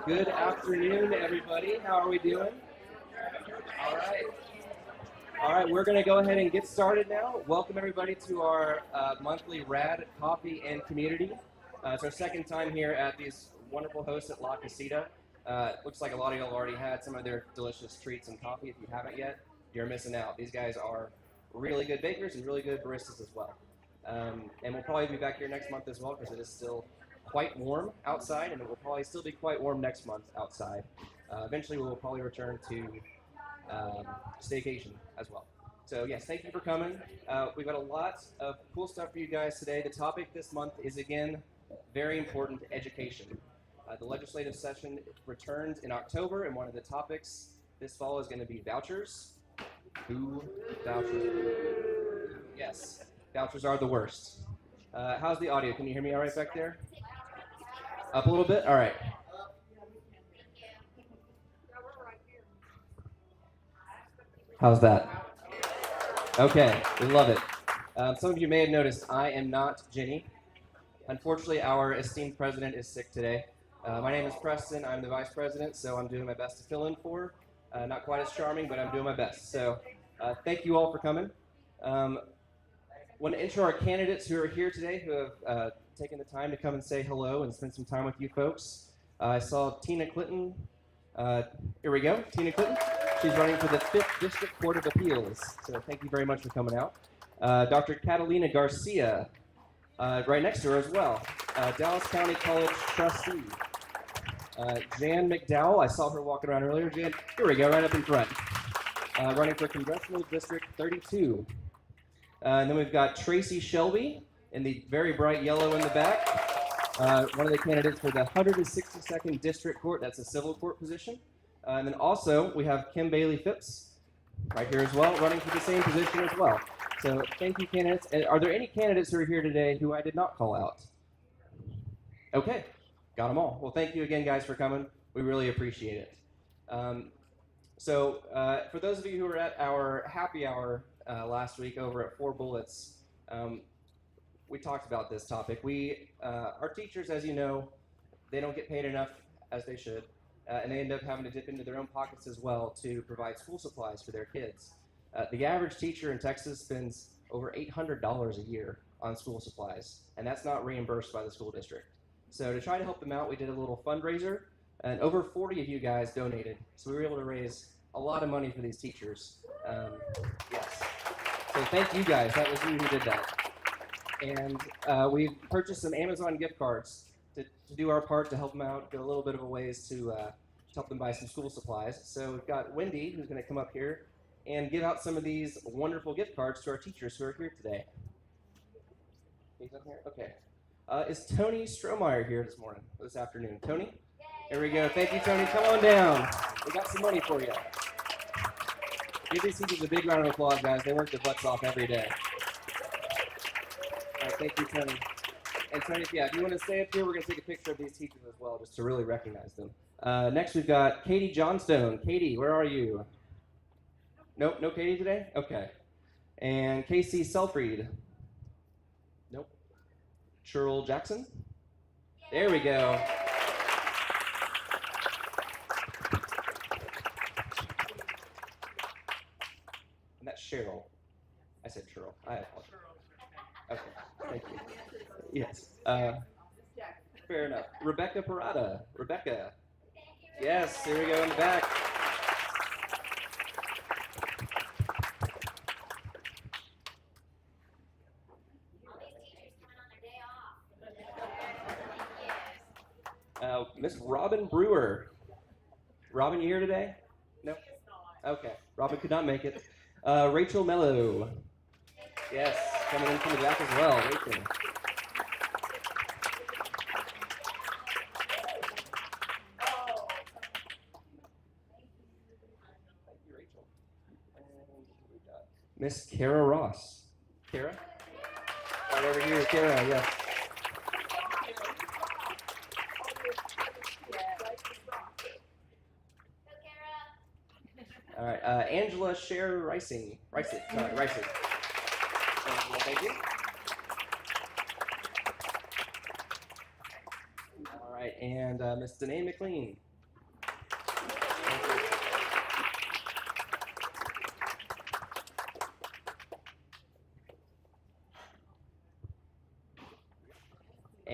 Good afternoon, everybody. How are we doing? All right. All right, we're going to go ahead and get started now. Welcome, everybody, to our monthly RAD Coffee and Community. It's our second time here at these wonderful hosts at La Casita. Looks like a lot of y'all already had some of their delicious treats and coffee. If you haven't yet, you're missing out. These guys are really good bakers and really good baristas as well. And we'll probably be back here next month as well because it is still quite warm outside, and it will probably still be quite warm next month outside. Eventually, we will probably return to staycation as well. So yes, thank you for coming. We've got a lot of cool stuff for you guys today. The topic this month is, again, very important: education. The legislative session returns in October, and one of the topics this fall is going to be vouchers. Who vouchers? Yes, vouchers are the worst. How's the audio? Can you hear me all right back there? Up a little bit? All right. How's that? Okay, we love it. Some of you may have noticed I am not Jenny. Unfortunately, our esteemed president is sick today. My name is Preston. I'm the vice president, so I'm doing my best to fill in for. Not quite as charming, but I'm doing my best. So thank you all for coming. Want to intro our candidates who are here today, who have taken the time to come and say hello and spend some time with you folks. I saw Tina Clinton. Here we go, Tina Clinton. She's running for the 5th District Court of Appeals. So thank you very much for coming out. Dr. Catalina Garcia, right next to her as well. Dallas County College trustee. Jan McDowell, I saw her walking around earlier. Jan, here we go, right up in front. Running for Congressional District 32. And then we've got Tracy Shelby in the very bright yellow in the back. One of the candidates for the 162nd District Court. That's a civil court position. And then also we have Kim Bailey Phipps right here as well, running for the same position as well. So thank you, candidates. And are there any candidates who are here today who I did not call out? Okay, got them all. Well, thank you again, guys, for coming. We really appreciate it. For those of you who were at our happy hour last week over at Four Bullets, we talked about this topic. Our teachers, as you know, they don't get paid enough as they should, and they end up having to dip into their own pockets as well to provide school supplies for their kids. The average teacher in Texas spends over $800 a year on school supplies, and that's not reimbursed by the school district. So to try to help them out, we did a little fundraiser, and over 40 of you guys donated. So we were able to raise a lot of money for these teachers. Yes. So thank you guys. That was you who did that. And we've purchased some Amazon gift cards to do our part to help them out, get a little bit of a ways to help them buy some school supplies. So we've got Wendy, who's going to come up here and give out some of these wonderful gift cards to our teachers who are here today. He's up here? Okay. Is Tony Strohmeyer here this afternoon? Tony? Here we go. Thank you, Tony. Come on down. We got some money for you. Give these teachers a big round of applause, guys. They work their butts off every day. All right, thank you, Tony. And Tony, if you want to stay up here, we're going to take a picture of these teachers as well, just to really recognize them. Next, we've got Katie Johnstone. Katie, where are you? Nope, no Katie today? Okay. And Casey Selfried. Nope. Cheryl Jackson. There we go. And that's Cheryl. I said Cheryl. I apologize. Okay, thank you. Yes. Fair enough. Rebecca Parada. Rebecca. Yes, here we go in the back. Miss Robin Brewer. Robin, you here today? No? Okay. Robin could not make it. Rachel Mello. Yes, coming in from the back as well. Rachel. Thank you, Rachel. And we got Miss Kara Ross. Kara? Right over here, Kara, yes. All right, Angela Sher Ricing. Ricing. Angela, thank you. All right, and Miss Danae McLean.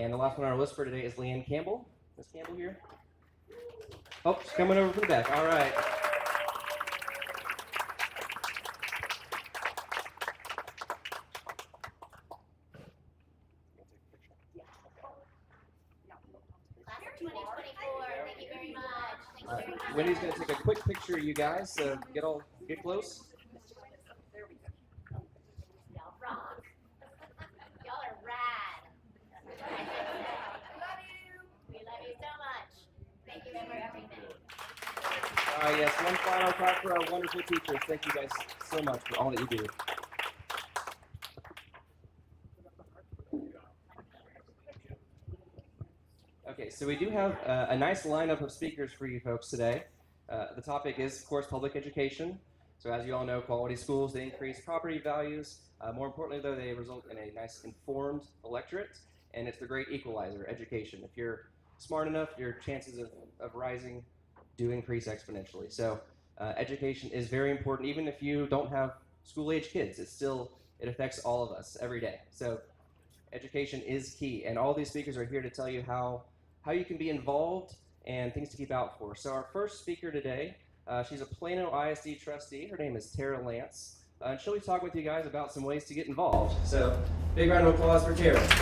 And the last one on our list for today is Leanne Campbell. Ms. Campbell here? Oh, she's coming over from the back. All right. Wendy's going to take a quick picture of you guys, so get close. There we go. Y'all rock. Y'all are rad. Love you. We love you so much. Thank you for everything. Yes, one final clap for our wonderful teachers. Thank you guys so much for all that you do. Okay, so we do have a nice lineup of speakers for you folks today. The topic is, of course, public education. So as you all know, quality schools, they increase property values. More importantly, though, they result in a nice informed electorate, and it's the great equalizer, education. If you're smart enough, your chances of rising do increase exponentially. So education is very important. Even if you don't have school-age kids, it affects all of us every day. So education is key, and all these speakers are here to tell you how you can be involved and things to keep out for. So our first speaker today, she's a Plano ISD trustee. Her name is Tara Lance, and she'll be talking with you guys about some ways to get involved. So big round of applause for Tara. It's good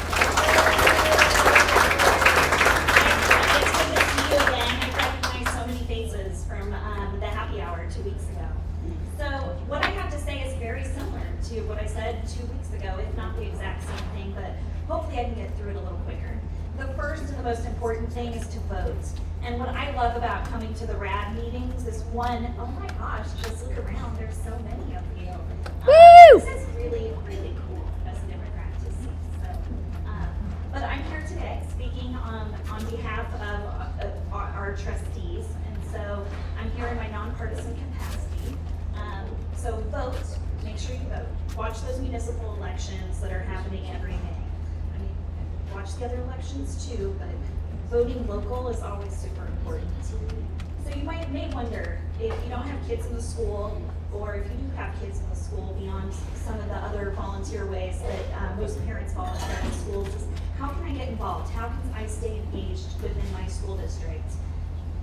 to see you again. I recognize so many faces from the happy hour 2 weeks ago. So what I have to say is very similar to what I said 2 weeks ago, if not the exact same thing, but hopefully I can get through it a little quicker. The first and the most important thing is to vote. And what I love about coming to the RAD meetings is one, oh my gosh, just look around, there's so many of you. This is really, really cool as a Democrat to see. So, but I'm here today speaking on behalf of our trustees, and so I'm here in my nonpartisan capacity. So vote, make sure you vote. Watch those municipal elections that are happening every May. I mean, watch the other elections too, but voting local is always super important. So you may wonder, if you don't have kids in the school, or if you do have kids in the school, beyond some of the other volunteer ways that most parents volunteer in schools, is how can I get involved? How can I stay engaged within my school district?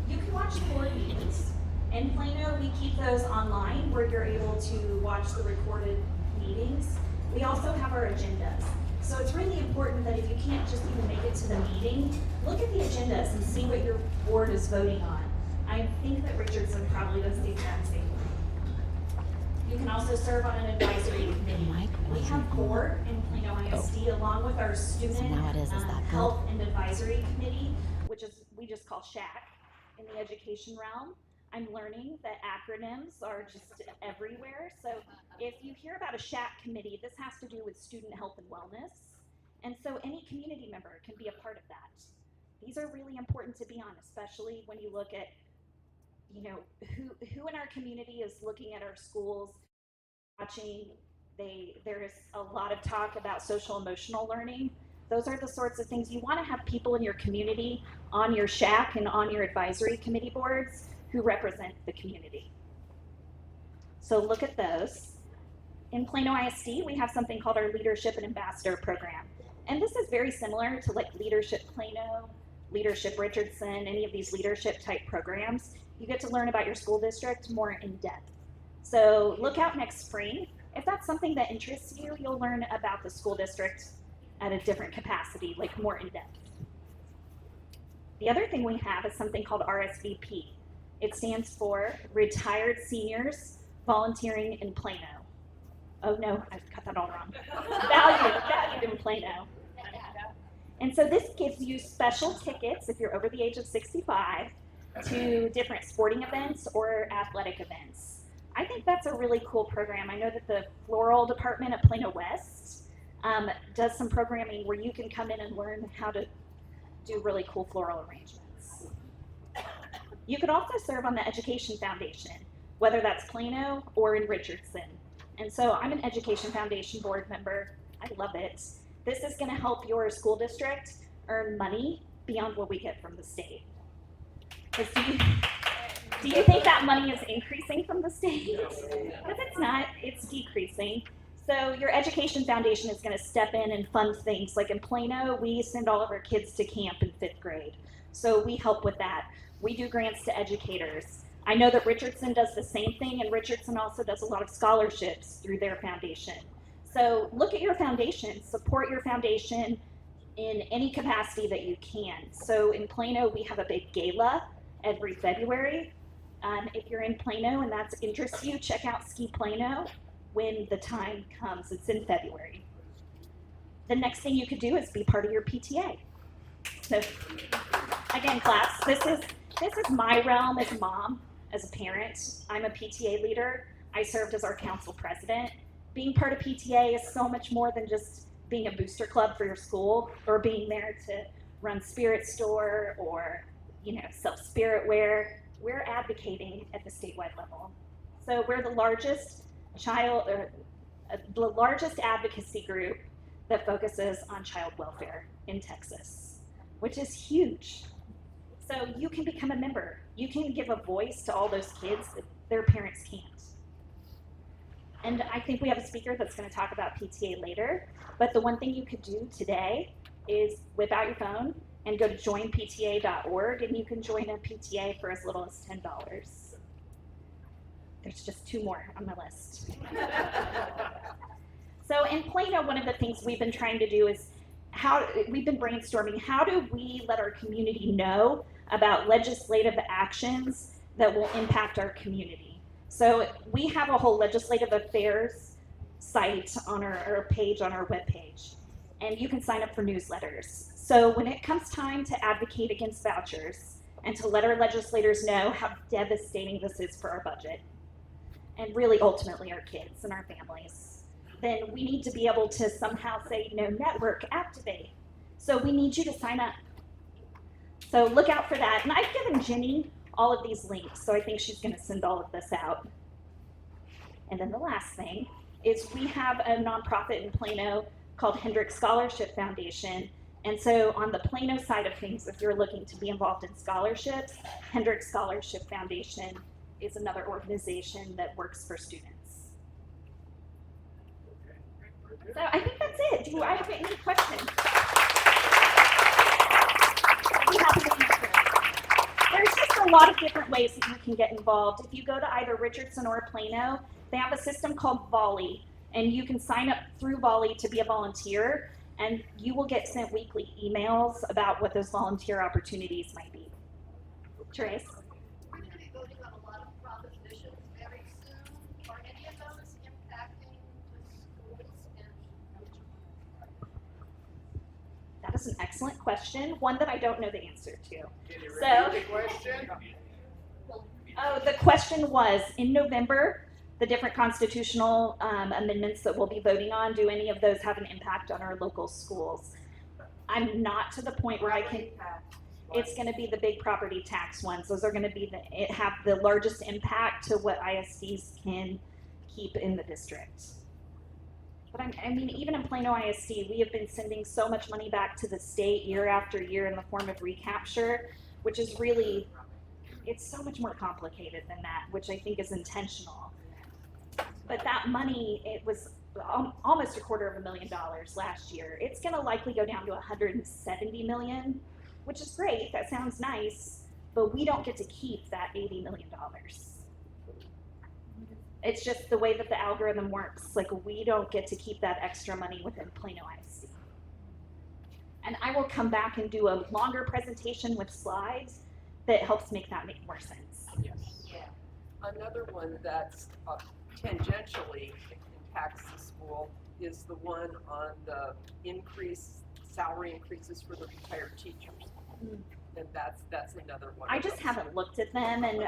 You can watch board meetings. In Plano, we keep those online where you're able to watch the recorded meetings. We also have our agendas. So it's really important that if you can't just even make it to the meeting, look at the agendas and see what your board is voting on. I think that Richardson probably does the exact same thing. You can also serve on an advisory committee. We have 4 in Plano ISD, along with our student health and advisory committee, which is we just call SHAC in the education realm. I'm learning that acronyms are just everywhere. So if you hear about a SHAC committee, this has to do with student health and wellness. And so any community member can be a part of that. These are really important to be on, especially when you look at, who in our community is looking at our schools, watching. There is a lot of talk about social emotional learning. Those are the sorts of things you want to have people in your community on your SHAC and on your advisory committee boards who represent the community. So look at those. In Plano ISD, we have something called our Leadership and Ambassador Program. And this is very similar to like Leadership Plano, Leadership Richardson, any of these leadership type programs. You get to learn about your school district more in depth. So look out next spring. If that's something that interests you, you'll learn about the school district at a different capacity, like more in depth. The other thing we have is something called RSVP. It stands for Retired Seniors Volunteering in Plano. Oh no, I got that all wrong. Valued in Plano. And so this gives you special tickets if you're over the age of 65 to different sporting events or athletic events. I think that's a really cool program. I know that the floral department at Plano West does some programming where you can come in and learn how to do really cool floral arrangements. You could also serve on the Education Foundation, whether that's Plano or in Richardson. And so I'm an Education Foundation board member. I love it. This is going to help your school district earn money beyond what we get from the state. Do you think that money is increasing from the state? Because it's not, it's decreasing. So your education foundation is going to step in and fund things. Like in Plano, we send all of our kids to camp in 5th grade. So we help with that. We do grants to educators. I know that Richardson does the same thing, and Richardson also does a lot of scholarships through their foundation. So look at your foundation, support your foundation in any capacity that you can. So in Plano, we have a big gala every February. If you're in Plano and that interests you, check out Ski Plano when the time comes. It's in February. The next thing you could do is be part of your PTA. So again, class, this is my realm as a mom, as a parent. I'm a PTA leader. I served as our council president. Being part of PTA is so much more than just being a booster club for your school or being there to run Spirit Store or, sell spirit wear. We're advocating at the statewide level. So we're the largest advocacy group that focuses on child welfare in Texas, which is huge. So you can become a member. You can give a voice to all those kids that their parents can't. And I think we have a speaker that's going to talk about PTA later, but the one thing you could do today is whip out your phone and go to joinpta.org, and you can join a PTA for as little as $10. There's just 2 more on my list. So in Plano, one of the things we've been trying to do is we've been brainstorming, how do we let our community know about legislative actions that will impact our community? So we have a whole legislative affairs site on our page on our webpage, and you can sign up for newsletters. So when it comes time to advocate against vouchers and to let our legislators know how devastating this is for our budget, and really ultimately our kids and our families, then we need to be able to somehow say, network, activate. So we need you to sign up. So look out for that. And I've given Jenny all of these links, so I think she's going to send all of this out. And then the last thing is we have a nonprofit in Plano called Hendrick Scholarship Foundation. And so on the Plano side of things, if you're looking to be involved in scholarships, Hendrick Scholarship Foundation is another organization that works for students. So I think that's it. Do I have any questions? I'd be happy to answer. There's just a lot of different ways that you can get involved. If you go to either Richardson or Plano, they have a system called Volley, and you can sign up through Volley to be a volunteer, and you will get sent weekly emails about what those volunteer opportunities might be. Trace? We're going to be voting on a lot of propositions very soon. Are any of those impacting the schools and That is an excellent question, one that I don't know the answer to. Can you So- repeat the question? Oh, the question was, in November, the different constitutional amendments that we'll be voting on, do any of those have an impact on our local schools? I'm not to the point where I can, it's going to be the big property tax ones. Those are going to be have the largest impact to what ISDs can keep in the district. But I mean, even in Plano ISD, we have been sending so much money back to the state year after year in the form of recapture, which is really, it's so much more complicated than that, which I think is intentional. But that money, it was almost $250,000 last year. It's going to likely go down to $170 million, which is great. That sounds nice, but we don't get to keep that $80 million. It's just the way that the algorithm works. Like, we don't get to keep that extra money within Plano ISD. And I will come back and do a longer presentation with slides that helps make that make more sense. Yes. Another one that's tangentially impacts the school is the one on the salary increases for the retired teachers. And that's another one. I just haven't looked at them, and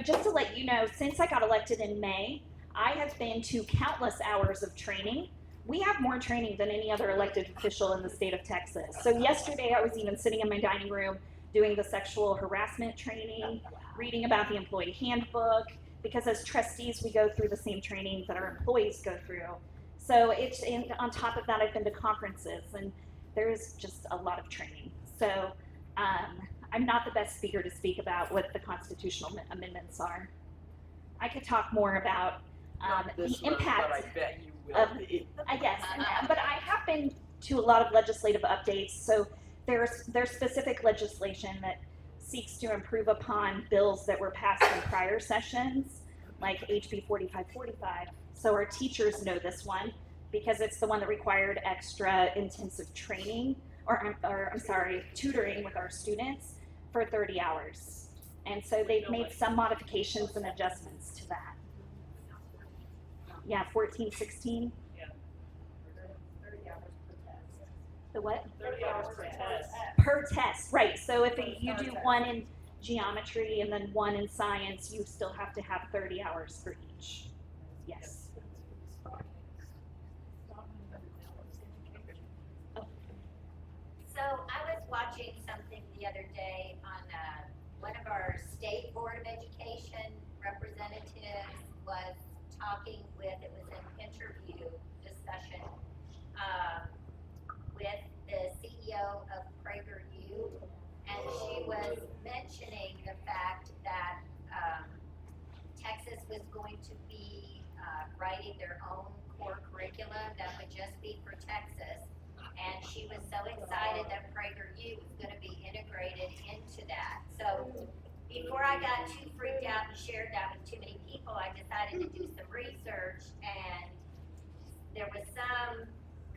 just to let you know, since I got elected in May, I have been to countless hours of training. We have more training than any other elected official in the state of Texas. So yesterday I was even sitting in my dining room doing the sexual harassment training, reading about the employee handbook, because as trustees we go through the same training that our employees go through. So on top of that, I've been to conferences, and there's just a lot of training. So I'm not the best speaker to speak about what the constitutional amendments are. I could talk more about Not this the month, impact but I bet you will of- be. I guess, but I have been to a lot of legislative updates, so there's specific legislation that seeks to improve upon bills that were passed in prior sessions, like HB 4545. So our teachers know this one because it's the one that required extra intensive training, or I'm sorry, tutoring with our students for 30 hours. And so they've made some modifications and adjustments to that. Yeah, 1416. The what? 30 hours per test. Per test, right. So if you do one in geometry and then one in science, you still have to have 30 hours for each. Yes. So I was watching something the other day on one of our state board of education representatives was talking with, it was an interview discussion with the CEO of PragerU, and she was mentioning the fact that Texas was going to be writing their own core curriculum that would just be for Texas. And she was so excited that PragerU was going to be integrated into that. So before I got too freaked out and shared that with too many people, I decided to do some research, and there was some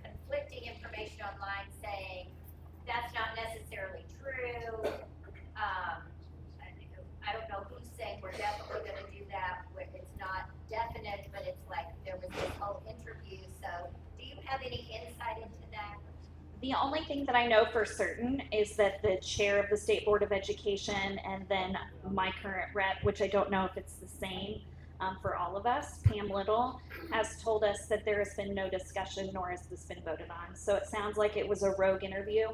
conflicting information online saying that's not necessarily true. I don't know who's saying we're definitely going to do that. It's not definite, but it's like there was this whole interview. So do you have any insight into that? The only thing that I know for certain is that the chair of the State Board of Education and then my current rep, which I don't know if it's the same for all of us, Pam Little, has told us that there has been no discussion nor has this been voted on. So it sounds like it was a rogue interview.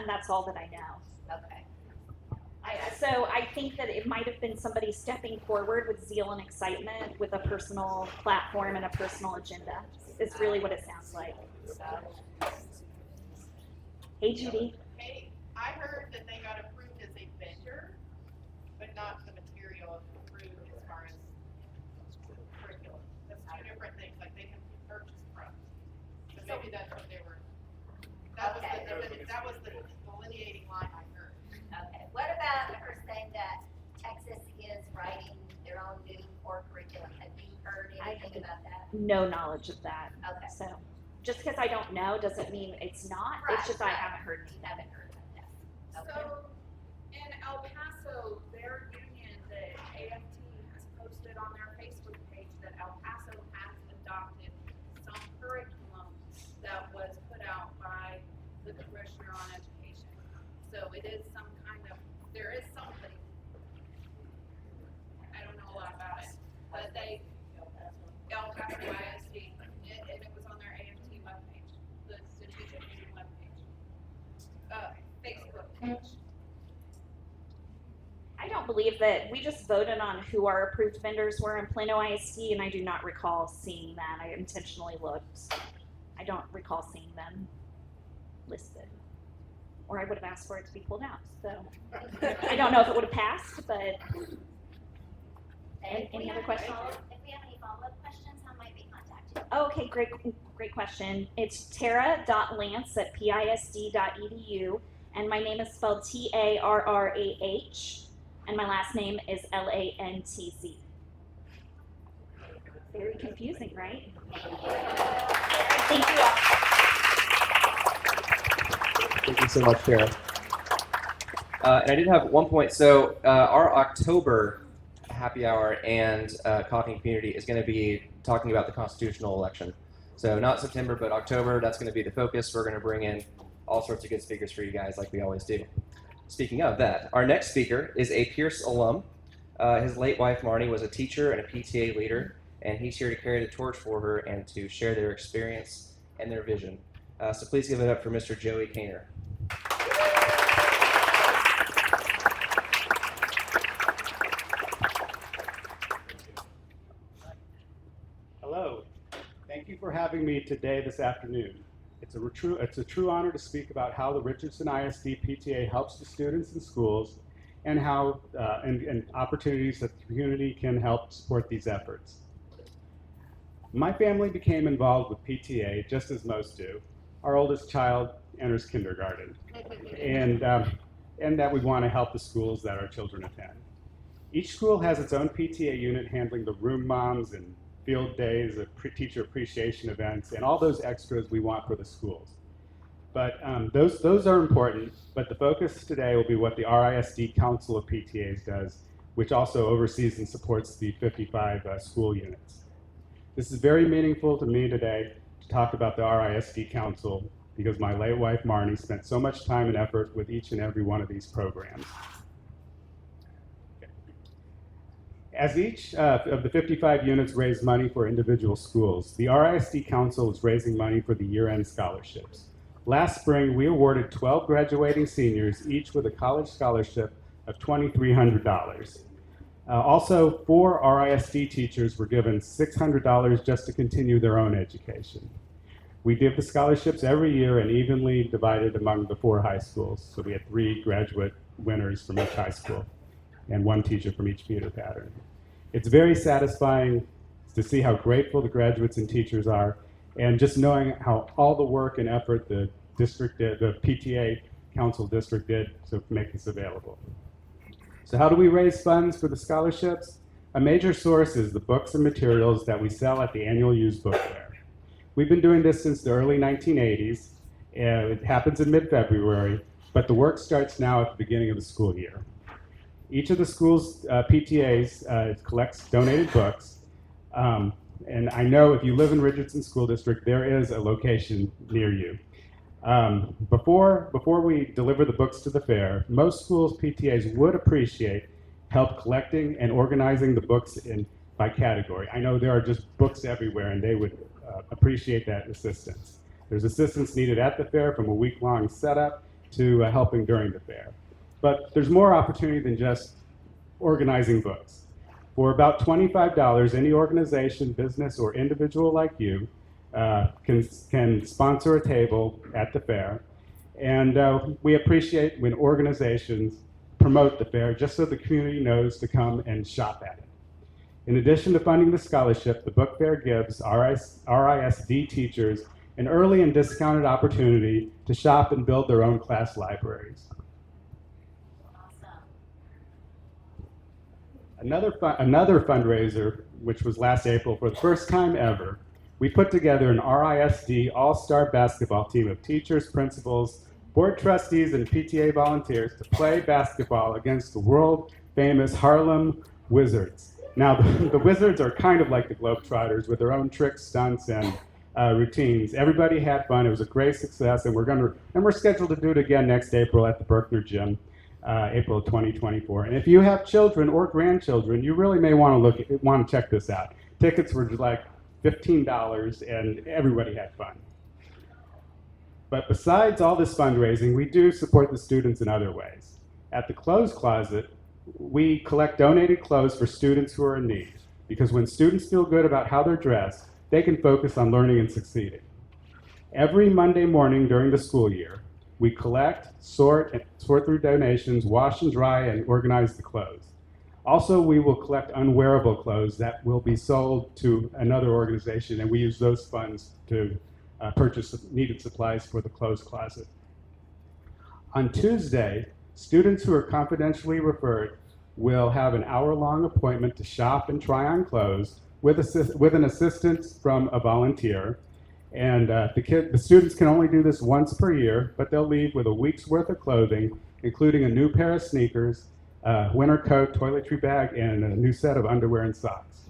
That's all that I know. Okay. So I think that it might have been somebody stepping forward with zeal and excitement with a personal platform and a personal agenda. Is really what it sounds like. Hey, Judy. Hey, I heard that they got approved as a vendor, but not the material approved as far as curriculum. That's two different things, like they can purchase from. So maybe that's what they were, that was the delineating line I heard. Okay. What about her saying that Texas is writing their own new core curriculum? Have you heard anything about that? No knowledge of that. Okay. So just because I don't know doesn't mean it's not. It's just I haven't heard You anything. haven't heard about that. Okay. So, in El Paso, their union, the AFT, has posted on their Facebook page that El Paso has adopted some curriculum that was put out by the Commissioner on Education. So it is some kind of, there is something. I don't know a lot about it, but El Paso ISD, and it was on their AFT webpage, the strategic union webpage. Facebook page. I don't believe that we just voted on who our approved vendors were in Plano ISD, and I do not recall seeing that. I intentionally looked. I don't recall seeing them listed. Or I would have asked for it to be pulled out. So I don't know if it would have passed, but any other questions? If we have any follow-up questions, how might we contact you? Okay, great question. It's tara.lance@pisd.edu, and my name is spelled Tarrah, and my last name is Lantz. Very confusing, right? Thank you all. Thank you so much, Tara. And I did have one point. So our October happy hour and Coffee Community is going to be talking about the constitutional election. So not September, but October. That's going to be the focus. We're going to bring in all sorts of good speakers for you guys, like we always do. Speaking of that, our next speaker is a Pierce alum. His late wife, Marnie, was a teacher and a PTA leader, and he's here to carry the torch for her and to share their experience and their vision. So please give it up for Mr. Joey Kaner. Hello. Thank you for having me today this afternoon. It's a true honor to speak about how the Richardson ISD PTA helps the students and schools and how and opportunities that the community can help support these efforts. My family became involved with PTA just as most do. Our oldest child enters kindergarten, and that we want to help the schools that our children attend. Each school has its own PTA unit handling the room moms and field days, teacher appreciation events, and all those extras we want for the schools. But those are important, but the focus today will be what the RISD Council of PTAs does, which also oversees and supports the 55 school units. This is very meaningful to me today to talk about the RISD Council because my late wife Marnie spent so much time and effort with each and every one of these programs. As each of the 55 units raise money for individual schools, the RISD Council is raising money for the year-end scholarships. Last spring, we awarded 12 graduating seniors, each with a college scholarship of $2,300. Also, 4 RISD teachers were given $600 just to continue their own education. We give the scholarships every year and evenly divided among the 4 high schools. So we had 3 graduate winners from each high school and 1 teacher from each feeder pattern. It's very satisfying to see how grateful the graduates and teachers are, and just knowing how all the work and effort the district did, the PTA Council District did to make this available. So how do we raise funds for the scholarships? A major source is the books and materials that we sell at the annual used book fair. We've been doing this since the early 1980s. It happens in mid-February, but the work starts now at the beginning of the school year. Each of the school's PTAs collects donated books, and I know if you live in Richardson School District, there is a location near you. Before we deliver the books to the fair, most schools' PTAs would appreciate help collecting and organizing the books by category. I know there are just books everywhere, and they would appreciate that assistance. There's assistance needed at the fair, from a week-long setup to helping during the fair. But there's more opportunity than just organizing books. For about $25, any organization, business, or individual like you can sponsor a table at the fair. And we appreciate when organizations promote the fair just so the community knows to come and shop at it. In addition to funding the scholarship, the book fair gives RISD teachers an early and discounted opportunity to shop and build their own class libraries. Another fundraiser, which was last April, for the first time ever, we put together an RISD all-star basketball team of teachers, principals, board trustees, and PTA volunteers to play basketball against the world-famous Harlem Wizards. Now, the Wizards are kind of like the Globetrotters with their own tricks, stunts, and routines. Everybody had fun. It was a great success, and we're scheduled to do it again next April at the Berkner Gym. April of 2024. And if you have children or grandchildren, you really may want to check this out. Tickets were like $15, and everybody had fun. But besides all this fundraising, we do support the students in other ways. At the Clothes Closet, we collect donated clothes for students who are in need, because when students feel good about how they're dressed, they can focus on learning and succeeding. Every Monday morning during the school year, we collect, sort through donations, wash and dry, and organize the clothes. Also, we will collect unwearable clothes that will be sold to another organization, and we use those funds to purchase needed supplies for the Clothes Closet. On Tuesday, students who are confidentially referred will have an hour-long appointment to shop and try on clothes with an assistance from a volunteer. And the students can only do this once per year, but they'll leave with a week's worth of clothing, including a new pair of sneakers, winter coat, toiletry bag, and a new set of underwear and socks.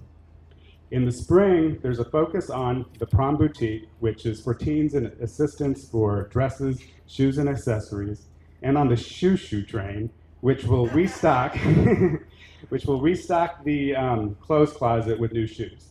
In the spring, there's a focus on the Prom Boutique, which is for teens and assistance for dresses, shoes, and accessories, and on the Shoe Train, which will restock, the Clothes Closet with new shoes.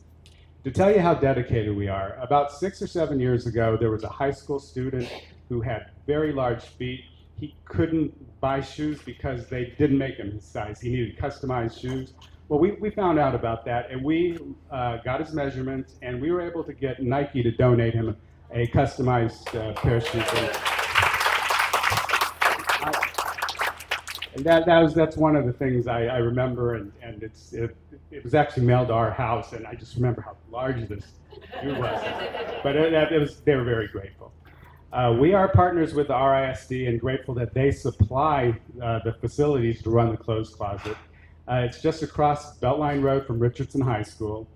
To tell you how dedicated we are, about 6 or 7 years ago, there was a high school student who had very large feet. He couldn't buy shoes because they didn't make him his size. He needed customized shoes. Well, we found out about that, and we got his measurements, and we were able to get Nike to donate him a customized pair of shoes. And that's one of the things I remember, and it was actually mailed to our house, and I just remember how large this view was. But they were very grateful. We are partners with the RISD and grateful that they supply the facilities to run the clothes closet. It's just across Beltline Road from Richardson High School,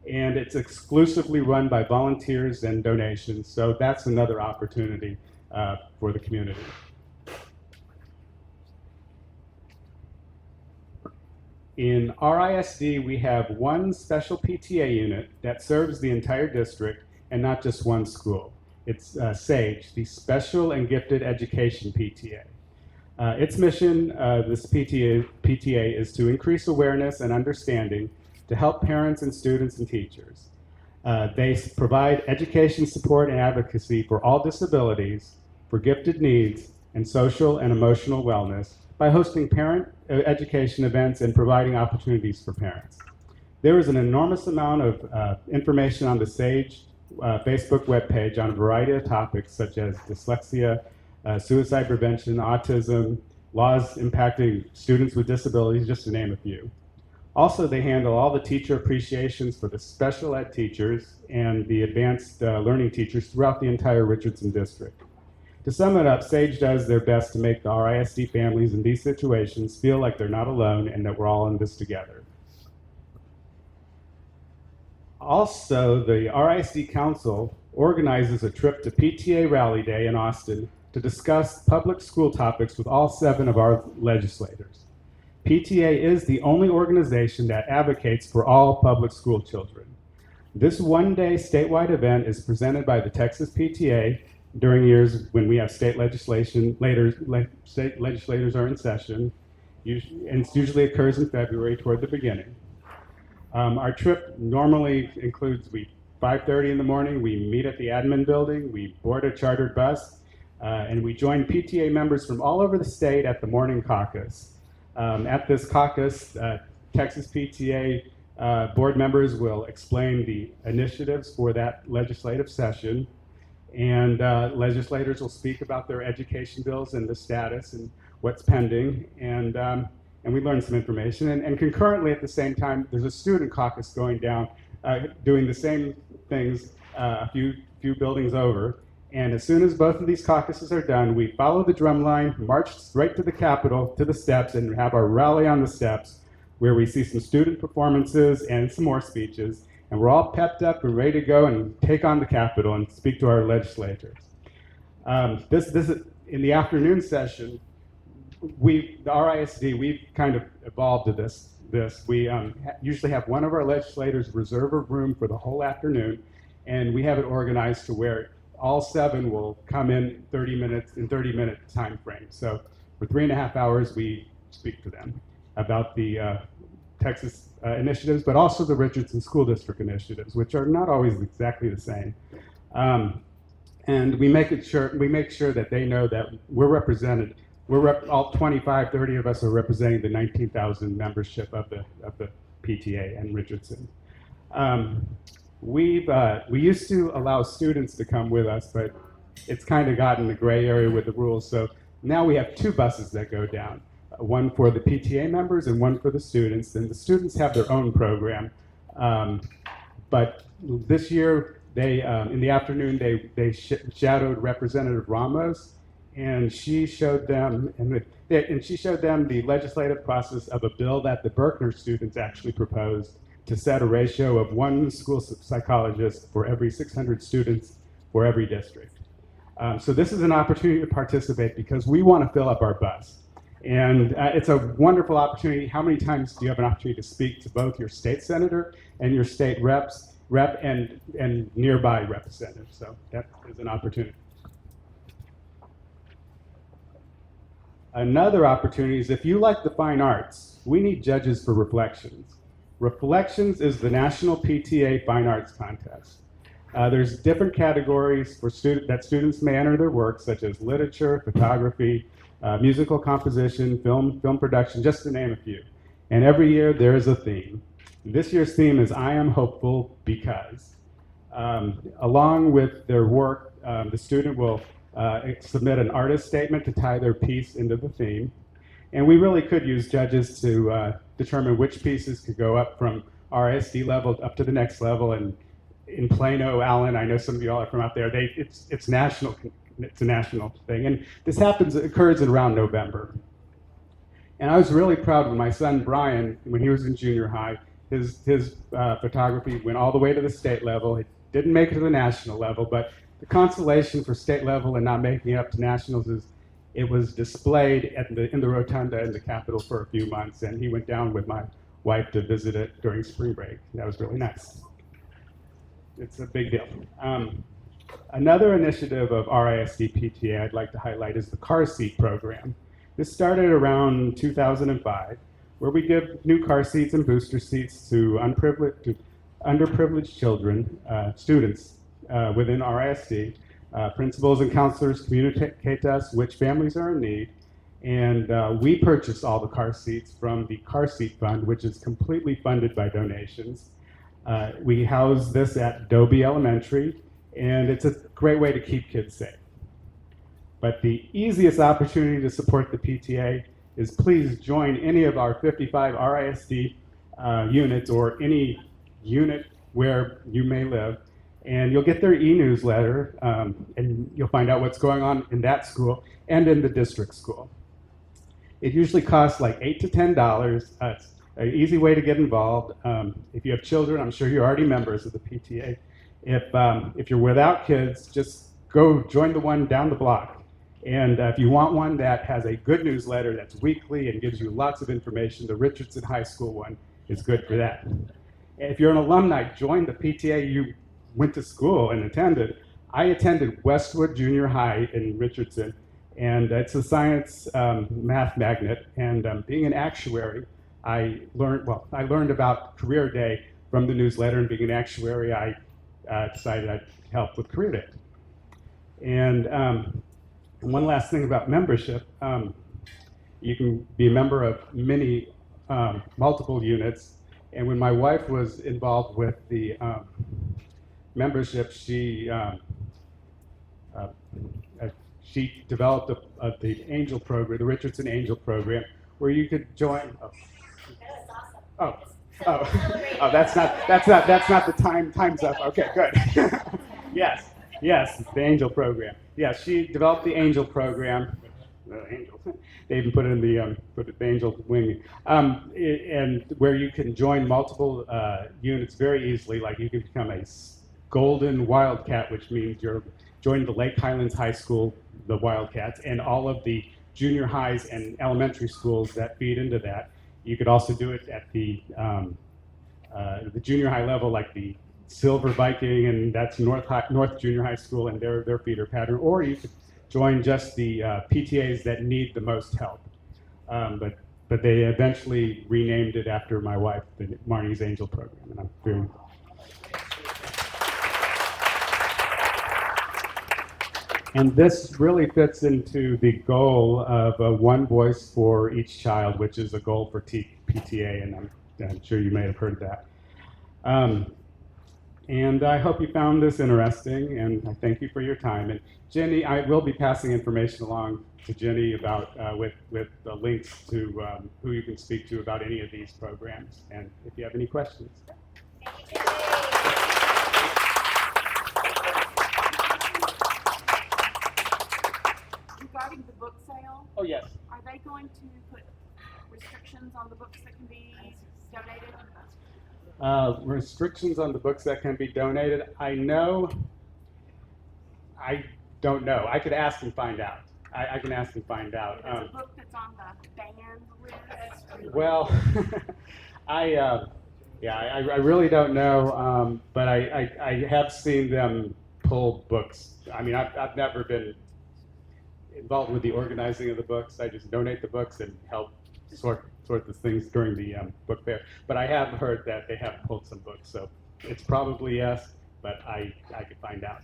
and it's exclusively run by volunteers and donations, so that's another opportunity for the community. In RISD, we have one special PTA unit that serves the entire district and not just one school. It's SAGE, the Special and Gifted Education PTA. Its mission, this PTA, is to increase awareness and understanding to help parents and students and teachers. They provide education support and advocacy for all disabilities, for gifted needs, and social and emotional wellness by hosting parent education events and providing opportunities for parents. There is an enormous amount of information on the SAGE Facebook webpage on a variety of topics such as dyslexia, suicide prevention, autism, laws impacting students with disabilities, just to name a few. Also, they handle all the teacher appreciations for the special ed teachers and the advanced learning teachers throughout the entire Richardson district. To sum it up, SAGE does their best to make the RISD families in these situations feel like they're not alone and that we're all in this together. Also, the RISD Council organizes a trip to PTA Rally Day in Austin to discuss public school topics with all 7 of our legislators. PTA is the only organization that advocates for all public school children. This one-day statewide event is presented by the Texas PTA during years when we have state legislation, state legislators are in session, and it usually occurs in February toward the beginning. Our trip normally includes 5:30 in the morning, we meet at the admin building, we board a chartered bus, and we join PTA members from all over the state at the morning caucus. At this caucus, Texas PTA board members will explain the initiatives for that legislative session, and legislators will speak about their education bills and the status and what's pending, and we learn some information. And concurrently at the same time, there's a student caucus going down, doing the same things a few buildings over. And as soon as both of these caucuses are done, we follow the drum line, march straight to the Capitol, to the steps, and have our rally on the steps, where we see some student performances and some more speeches. And we're all pepped up and ready to go and take on the Capitol and speak to our legislators. This is in the afternoon session. The RISD, we've kind of evolved to this. We usually have one of our legislators reserve a room for the whole afternoon, and we have it organized to where all 7 will come in 30-minute time frame. So for 3.5 hours, we speak to them about the Texas initiatives, but also the Richardson School District initiatives, which are not always exactly the same. And we make sure that they know that we're represented. All 25, 30 of us are representing the 19,000 membership of the PTA in Richardson. We used to allow students to come with us, but it's kind of gotten the gray area with the rules. So now we have 2 buses that go down, one for the PTA members and one for the students. And the students have their own program. But this year, in the afternoon, they shadowed Representative Ramos, and she showed them the legislative process of a bill that the Berkner students actually proposed to set a ratio of 1 school psychologist for every 600 students for every district. So this is an opportunity to participate because we want to fill up our bus. And it's a wonderful opportunity. How many times do you have an opportunity to speak to both your state senator and your state rep and nearby representatives? So that is an opportunity. Another opportunity is if you like the fine arts, we need judges for Reflections. Reflections is the National PTA Fine Arts Contest. There's different categories for that students may enter their work, such as literature, photography, musical composition, film production, just to name a few. And every year there is a theme. This year's theme is I Am Hopeful Because. Along with their work, the student will submit an artist statement to tie their piece into the theme. And we really could use judges to determine which pieces could go up from RISD level up to the next level. And in Plano, Allen, I know some of you all are from out there. It's national. It's a national thing, and this occurs in around November. And I was really proud when my son Brian, when he was in junior high, his photography went all the way to the state level. It didn't make it to the national level, but the consolation for state level and not making it up to nationals is it was displayed in the rotunda in the Capitol for a few months, and he went down with my wife to visit it during spring break. That was really nice. It's a big deal. Another initiative of RISD PTA I'd like to highlight is the car seat program. This started around 2005, where we give new car seats and booster seats to underprivileged children, students within RISD. Principals and counselors communicate to us which families are in need, and we purchase all the car seats from the car seat fund, which is completely funded by donations. We house this at Dobie Elementary, and it's a great way to keep kids safe. But the easiest opportunity to support the PTA is please join any of our 55 RISD units or any unit where you may live, and you'll get their e-newsletter, and you'll find out what's going on in that school and in the district school. It usually costs like $8 to $10. It's an easy way to get involved. If you have children, I'm sure you're already members of the PTA. If you're without kids, just go join the one down the block. And if you want one that has a good newsletter that's weekly and gives you lots of information, the Richardson High School one is good for that. If you're an alumni, join the PTA you went to school and attended. I attended Westwood Junior High in Richardson, and it's a science math magnet. And being an actuary, I learned about Career Day from the newsletter, and being an actuary, I decided I'd help with Career Day. And one last thing about membership, you can be a member of multiple units. And when my wife was involved with the membership, she developed the Angel program, the Richardson Angel program, where you could join. That was awesome. That's not the time's up. Okay, good. Yes, the Angel program. Yes, she developed the Angel program. Angel. They even put it in the Angel wing, and where you can join multiple units very easily. Like you can become a Golden Wildcat, which means you're joining the Lake Highlands High School, the Wildcats, and all of the junior highs and elementary schools that feed into that. You could also do it at the junior high level, like the Silver Viking, and that's North Junior High School and their feeder pattern. Or you could join just the PTAs that need the most help. But they eventually renamed it after my wife, the Marnie's Angel program, and I'm very. And this really fits into the goal of one voice for each child, which is a goal for PTA, and I'm sure you may have heard that. And I hope you found this interesting, and I thank you for your time. And Jenny, I will be passing information along to Jenny about with the links to who you can speak to about any of these programs, and if you have any questions. Thank you, Jenny. Regarding the book sale, Oh, yes. are they going to put restrictions on the books that can be donated? Restrictions on the books that can be donated. I don't know. I could ask and find out. I can ask and find out. There's a book that's on the banned list. Well, I really don't know, but I have seen them pull books. I mean, I've never been involved with the organizing of the books. I just donate the books and help sort the things during the book fair. But I have heard that they have pulled some books, so it's probably yes, but I could find out.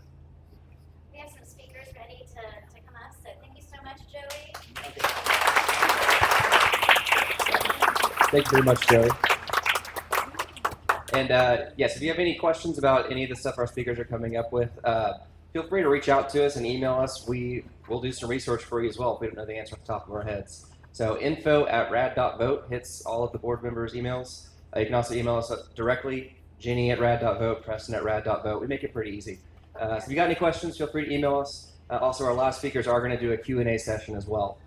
We have some speakers ready to come up, so thank you so much, Joey. Thank you very much, Joey. And yes, if you have any questions about any of the stuff our speakers are coming up with, feel free to reach out to us and email us. We'll do some research for you as well if we don't know the answer off the top of our heads. So info@rad.vote hits all of the board members' emails. You can also email us directly, Ginny@rad.vote, Preston@rad.vote. We make it pretty easy. So if you got any questions, feel free to email us. Also, our last speakers are going to do a Q&A session as well.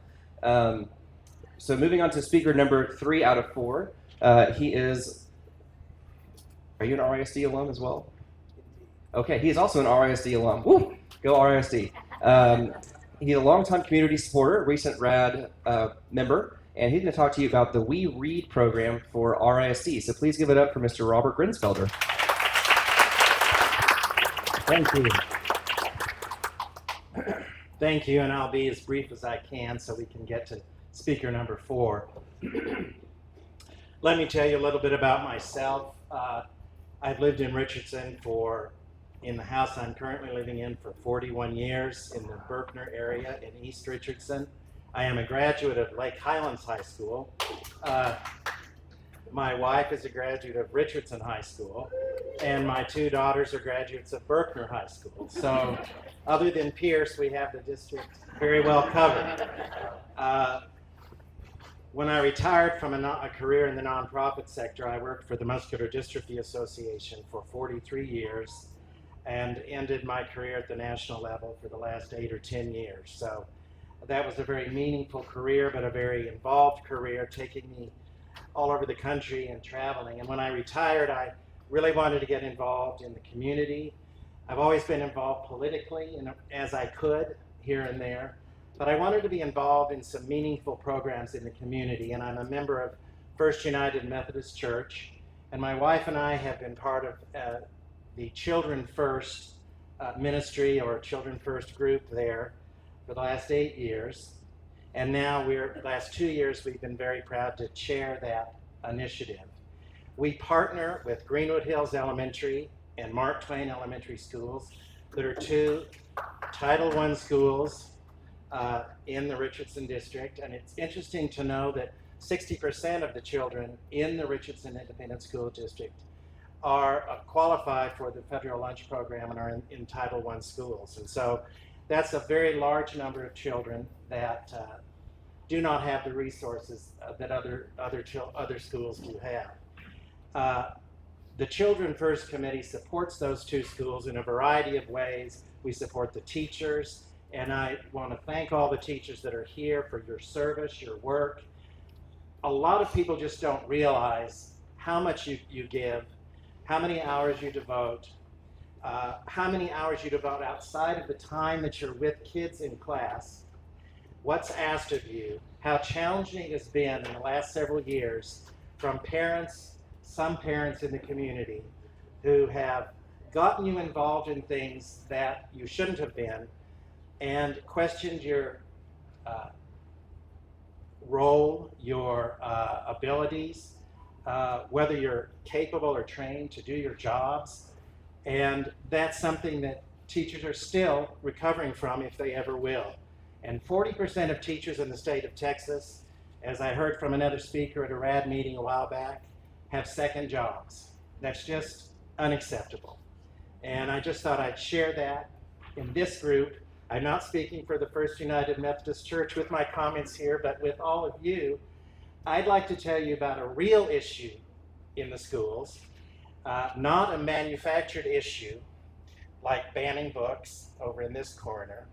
So moving on to speaker number 3 out of 4. He is, are you an RISD alum as well? Okay, he is also an RISD alum. Woo! Go RISD. He's a longtime community supporter, recent RAD member, and he's going to talk to you about the We Read program for RISD. So please give it up for Mr. Robert Grinsfelder. Thank you. Thank you, and I'll be as brief as I can so we can get to speaker number 4. Let me tell you a little bit about myself. I've lived in Richardson in the house I'm currently living in for 41 years in the Berkner area in East Richardson. I am a graduate of Lake Highlands High School. My wife is a graduate of Richardson High School, and my 2 daughters are graduates of Berkner High School. So other than Pierce, we have the district very well covered. When I retired from a career in the nonprofit sector, I worked for the Muscular Dystrophy Association for 43 years and ended my career at the national level for the last 8 or 10 years. So that was a very meaningful career, but a very involved career, taking me all over the country and traveling. And when I retired, I really wanted to get involved in the community. I've always been involved politically as I could here and there, but I wanted to be involved in some meaningful programs in the community. And I'm a member of First United Methodist Church, and my wife and I have been part of the Children First ministry or Children First group there for the last 8 years. And now the last 2 years, we've been very proud to chair that initiative. We partner with Greenwood Hills Elementary and Mark Twain Elementary Schools that are 2 Title I schools in the Richardson district. And it's interesting to know that 60% of the children in the Richardson Independent School District are qualified for the federal lunch program and are in Title I schools. And so that's a very large number of children that do not have the resources that other schools do have. The Children First Committee supports those 2 schools in a variety of ways. We support the teachers, and I want to thank all the teachers that are here for your service, your work. A lot of people just don't realize how much you give, how many hours you devote, how many hours you devote outside of the time that you're with kids in class, what's asked of you, how challenging it has been in the last several years from parents, some parents in the community who have gotten you involved in things that you shouldn't have been and questioned your role, your abilities, whether you're capable or trained to do your jobs. And that's something that teachers are still recovering from if they ever will. And 40% of teachers in the state of Texas, as I heard from another speaker at a RAD meeting a while back, have second jobs. That's just unacceptable. And I just thought I'd share that in this group. I'm not speaking for the First United Methodist Church with my comments here, but with all of you, I'd like to tell you about a real issue in the schools, not a manufactured issue like banning books over in this corner,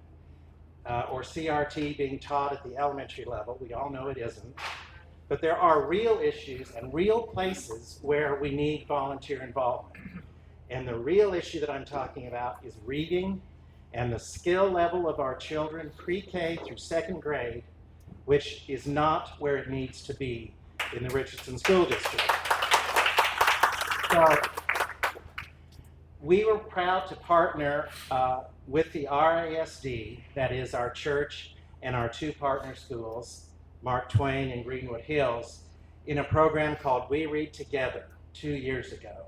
or CRT being taught at the elementary level. We all know it isn't. But there are real issues and real places where we need volunteer involvement. And the real issue that I'm talking about is reading and the skill level of our children pre-K through 2nd grade, which is not where it needs to be in the Richardson School District. So we were proud to partner with the RISD, that is our church and our 2 partner schools, Mark Twain and Greenwood Hills, in a program called We Read Together 2 years ago.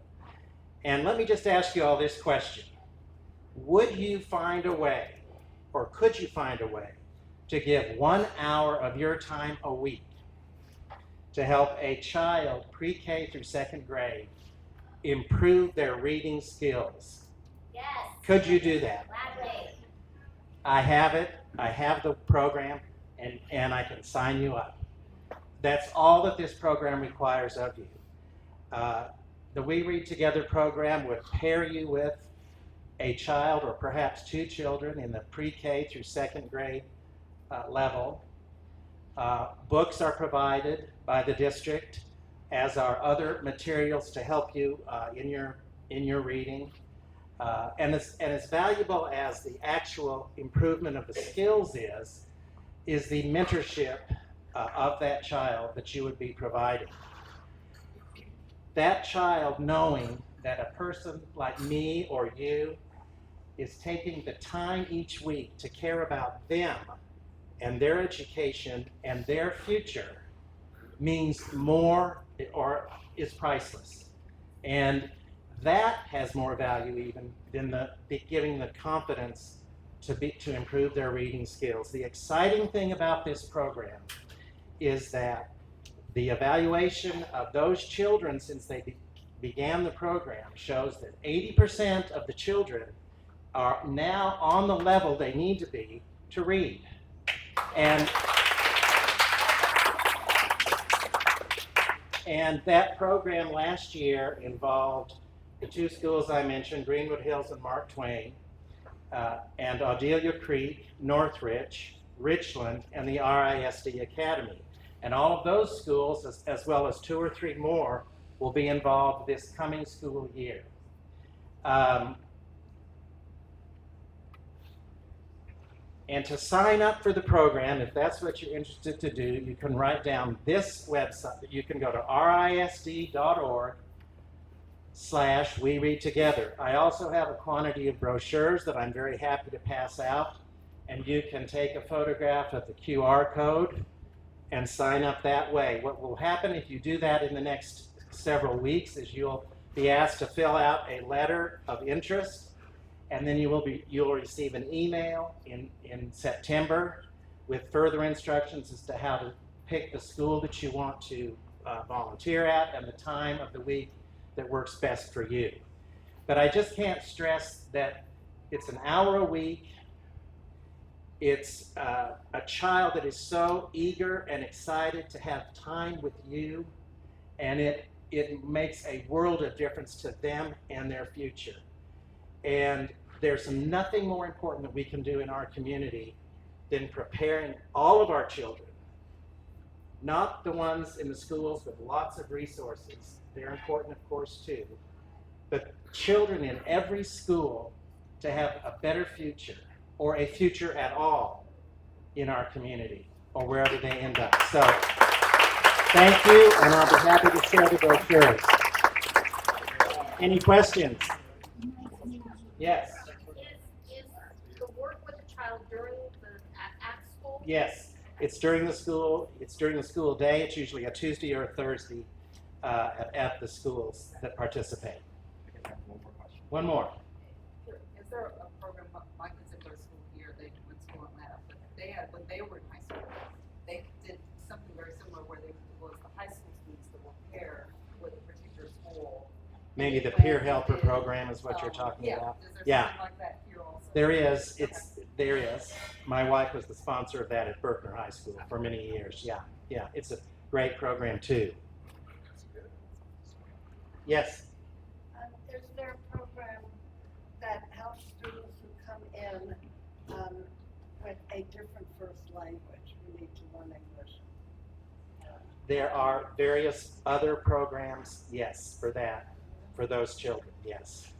And let me just ask you all this question. Would you find a way, or could you find a way, to give 1 hour of your time a week to help a child pre-K through 2nd grade improve their reading skills? Yes. Could you do that? Gladly. I have it. I have the program, and I can sign you up. That's all that this program requires of you. The We Read Together program would pair you with a child or perhaps two children in the pre-K through second grade level. Books are provided by the district, as are other materials to help you in your reading. And as valuable as the actual improvement of the skills is the mentorship of that child that you would be providing. That child knowing that a person like me or you is taking the time each week to care about them and their education and their future means more or is priceless. And that has more value even than giving the confidence to improve their reading skills. The exciting thing about this program is that the evaluation of those children since they began the program shows that 80% of the children are now on the level they need to be to read. And that program last year involved the two schools I mentioned, Greenwood Hills and Mark Twain, and Audelia Creek, Northridge, Richland, and the RISD Academy. And all of those schools, as well as 2 or 3 more, will be involved this coming school year. And to sign up for the program, if that's what you're interested to do, you can write down this website. You can go to risd.org/wereadtogether. I also have a quantity of brochures that I'm very happy to pass out, and you can take a photograph of the QR code and sign up that way. What will happen if you do that in the next several weeks is you'll be asked to fill out a letter of interest, and then you'll receive an email in September with further instructions as to how to pick the school that you want to volunteer at and the time of the week that works best for you. But I just can't stress that it's an hour a week. It's a child that is so eager and excited to have time with you, and it makes a world of difference to them and their future. And there's nothing more important that we can do in our community than preparing all of our children, not the ones in the schools with lots of resources. They're important, of course, too, but children in every school to have a better future, or a future at all in our community, or wherever they end up. So, thank you, and I'll be happy to share the brochures. Any questions? Yes. Is the work with the child during at school? Yes, it's during the school day. It's usually a Tuesday or a Thursday at the schools that participate. One more. Is there a program, my kids that go to school here, they went to school in Atlanta, but when they were in high school, they did something very similar where it was the high school students that were paired with a particular school. Maybe the peer helper program is what you're talking about. Is there Yeah. something like that here also? There is. There is. My wife was the sponsor of that at Berkner High School for many years. Yeah. It's a great program too. Yes. Is there a program that helps students who come in with a different first language, who need to learn English? There are various other programs, yes, for those children, yes.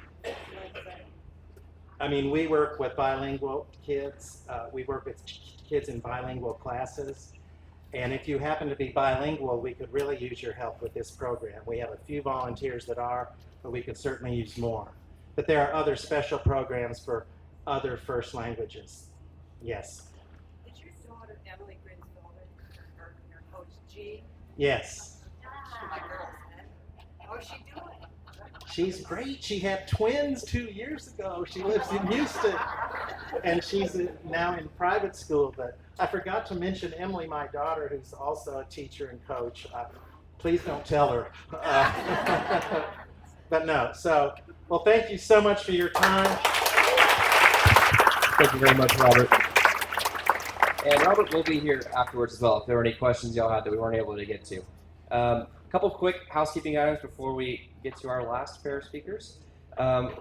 I mean, we work with bilingual kids. We work with kids in bilingual classes. And if you happen to be bilingual, we could really use your help with this program. We have a few volunteers that are, but we could certainly use more. But there are other special programs for other first languages. Yes. Did your daughter Emily Grinsfelder, your coach G? Yes. My girls, how's she doing? She's great. She had twins 2 years ago. She lives in Houston, and she's now in private school. But I forgot to mention Emily, my daughter, who's also a teacher and coach. Please don't tell her. But no. So, well, thank you so much for your time. Thank you very much, Robert. And Robert will be here afterwards as well if there were any questions y'all had that we weren't able to get to. A couple quick housekeeping items before we get to our last pair of speakers.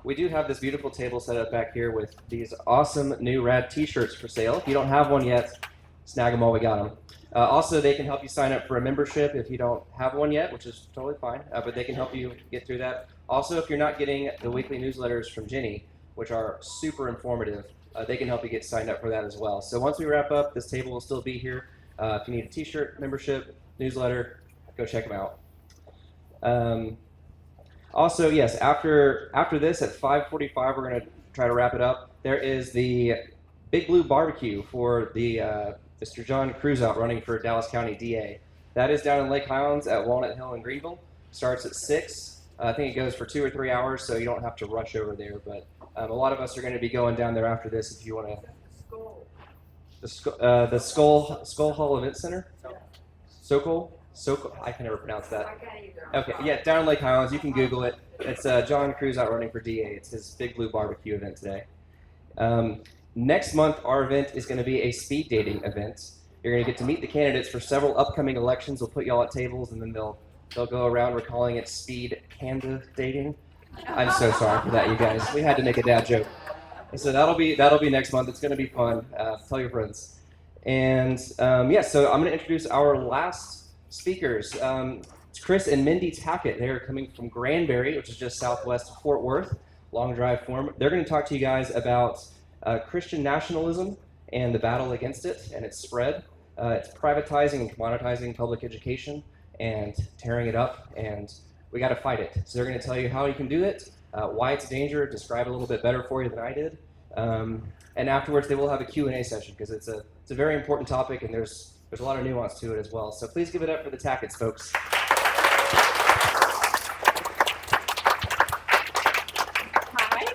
We do have this beautiful table set up back here with these awesome new rad t-shirts for sale. If you don't have one yet, snag them while we got them. Also, they can help you sign up for a membership if you don't have one yet, which is totally fine, but they can help you get through that. Also, if you're not getting the weekly newsletters from Jenny, which are super informative, they can help you get signed up for that as well. So once we wrap up, this table will still be here. If you need a t-shirt, membership, newsletter, go check them out. Also, yes, after this at 5:45, we're going to try to wrap it up. There is the Big Blue Barbecue for the Mr. John Cruz out running for Dallas County DA. That is down in Lake Highlands at Walnut Hill in Greenville. Starts at 6. I think it goes for 2 or 3 hours, so you don't have to rush over there. But a lot of us are going to be going down there after this if you want to. The Skull Hall Event Center? Sokol? I can never pronounce that. Okay, yeah, down in Lake Highlands. You can Google it. It's John Cruz out running for DA. It's his Big Blue Barbecue event today. Next month, our event is going to be a speed dating event. You're going to get to meet the candidates for several upcoming elections. We'll put y'all at tables, and then they'll go around. We're calling it speed candidating. I'm so sorry for that, you guys. We had to make a dad joke. So that'll be next month. It's going to be fun. Tell your friends. And yeah, so I'm going to introduce our last speakers. It's Chris and Mindy Tackett. They're coming from Granbury, which is just southwest of Fort Worth. Long drive for them. They're going to talk to you guys about Christian nationalism and the battle against it and its spread. It's privatizing and commoditizing public education and tearing it up, and we got to fight it. So they're going to tell you how you can do it, why it's a danger, describe it a little bit better for you than I did, and afterwards they will have a Q&A session because it's a very important topic and there's a lot of nuance to it as well. So please give it up for the Tacketts, folks.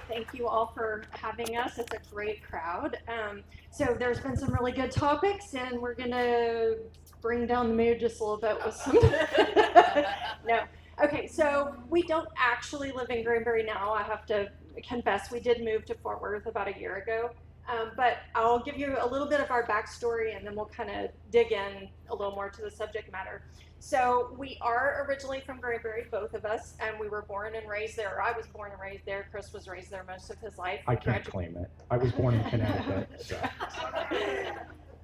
Thank you all for having us. It's a great crowd. So there's been some really good topics, and we're going to bring down the mood just a little bit with some. No. Okay, so we don't actually live in Granbury now. I have to confess, we did move to Fort Worth about a year ago. But I'll give you a little bit of our backstory, and then we'll kind of dig in a little more to the subject matter. So we are originally from Granbury, both of us, and we were born and raised there. I was born and raised there. Chris was raised there most of his life. I can't claim it. I was born in Connecticut. So.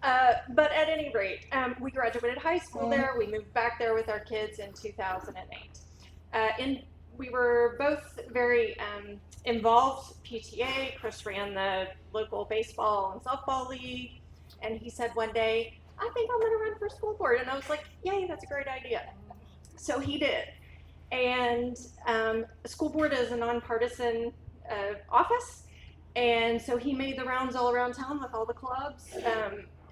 But at any rate, we graduated high school there. We moved back there with our kids in 2008. We were both very involved PTA. Chris ran the local baseball and softball league, and he said one day, I think I'm going to run for school board. And I was like, yay, that's a great idea. So he did. And school board is a nonpartisan office. And so he made the rounds all around town with all the clubs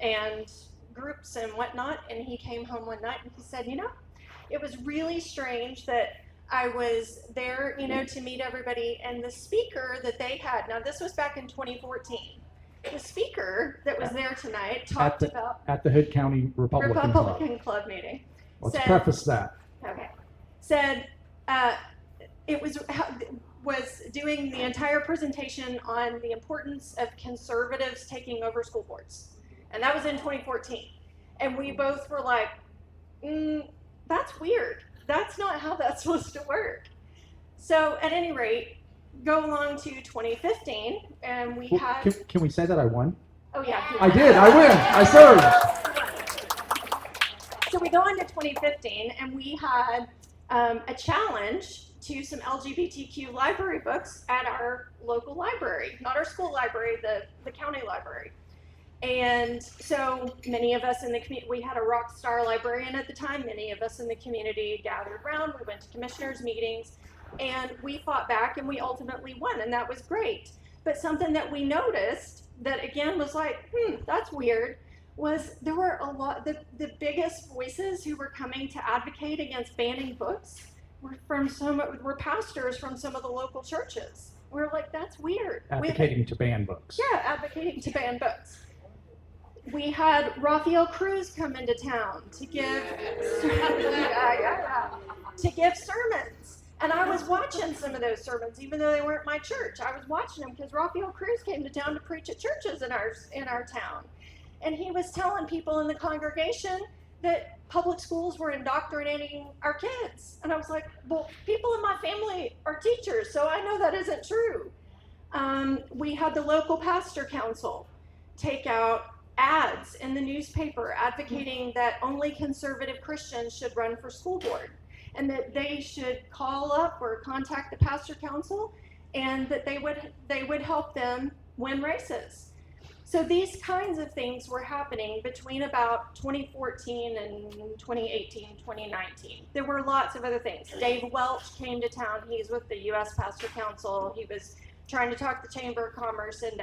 and groups and whatnot. And he came home one night and he said, it was really strange that I was there, to meet everybody. And the speaker that they had, now this was back in 2014. The speaker that was there tonight talked about at the Hood County Republican Club meeting. Let's preface that. Okay. Said it was doing the entire presentation on the importance of conservatives taking over school boards, and that was in 2014. And we both were like, "That's weird. That's not how that's supposed to work." So at any rate. Go along to 2015, and we had. Can we say that I won? Oh yeah. I did. I win. I served. So we go into 2015, and we had a challenge to some LGBTQ library books at our local library, not our school library, the county library. And so many of us in the community, we had a rock star librarian at the time. Many of us in the community gathered around. We went to commissioners' meetings. And we fought back and we ultimately won, and that was great. But something that we noticed that again was like, that's weird, was there were a lot, the biggest voices who were coming to advocate against banning books were pastors from some of the local churches. We were like, that's weird. Advocating to ban books. Yeah, advocating to ban books. We had Raphael Cruz come into town to give to give sermons. And I was watching some of those sermons, even though they weren't my church. I was watching them because Raphael Cruz came to town to preach at churches in our town. and he was telling people in the congregation that public schools were indoctrinating our kids. And I was like, well, people in my family are teachers, so I know that isn't true. We had the local pastor council take out ads in the newspaper advocating that only conservative Christians should run for school board, and that they should call up or contact the pastor council, and that they would help them win races. So these kinds of things were happening between about 2014 and 2018, 2019. There were lots of other things. Dave Welch came to town. He's with the U.S. Pastor Council. He was trying to talk the Chamber of Commerce and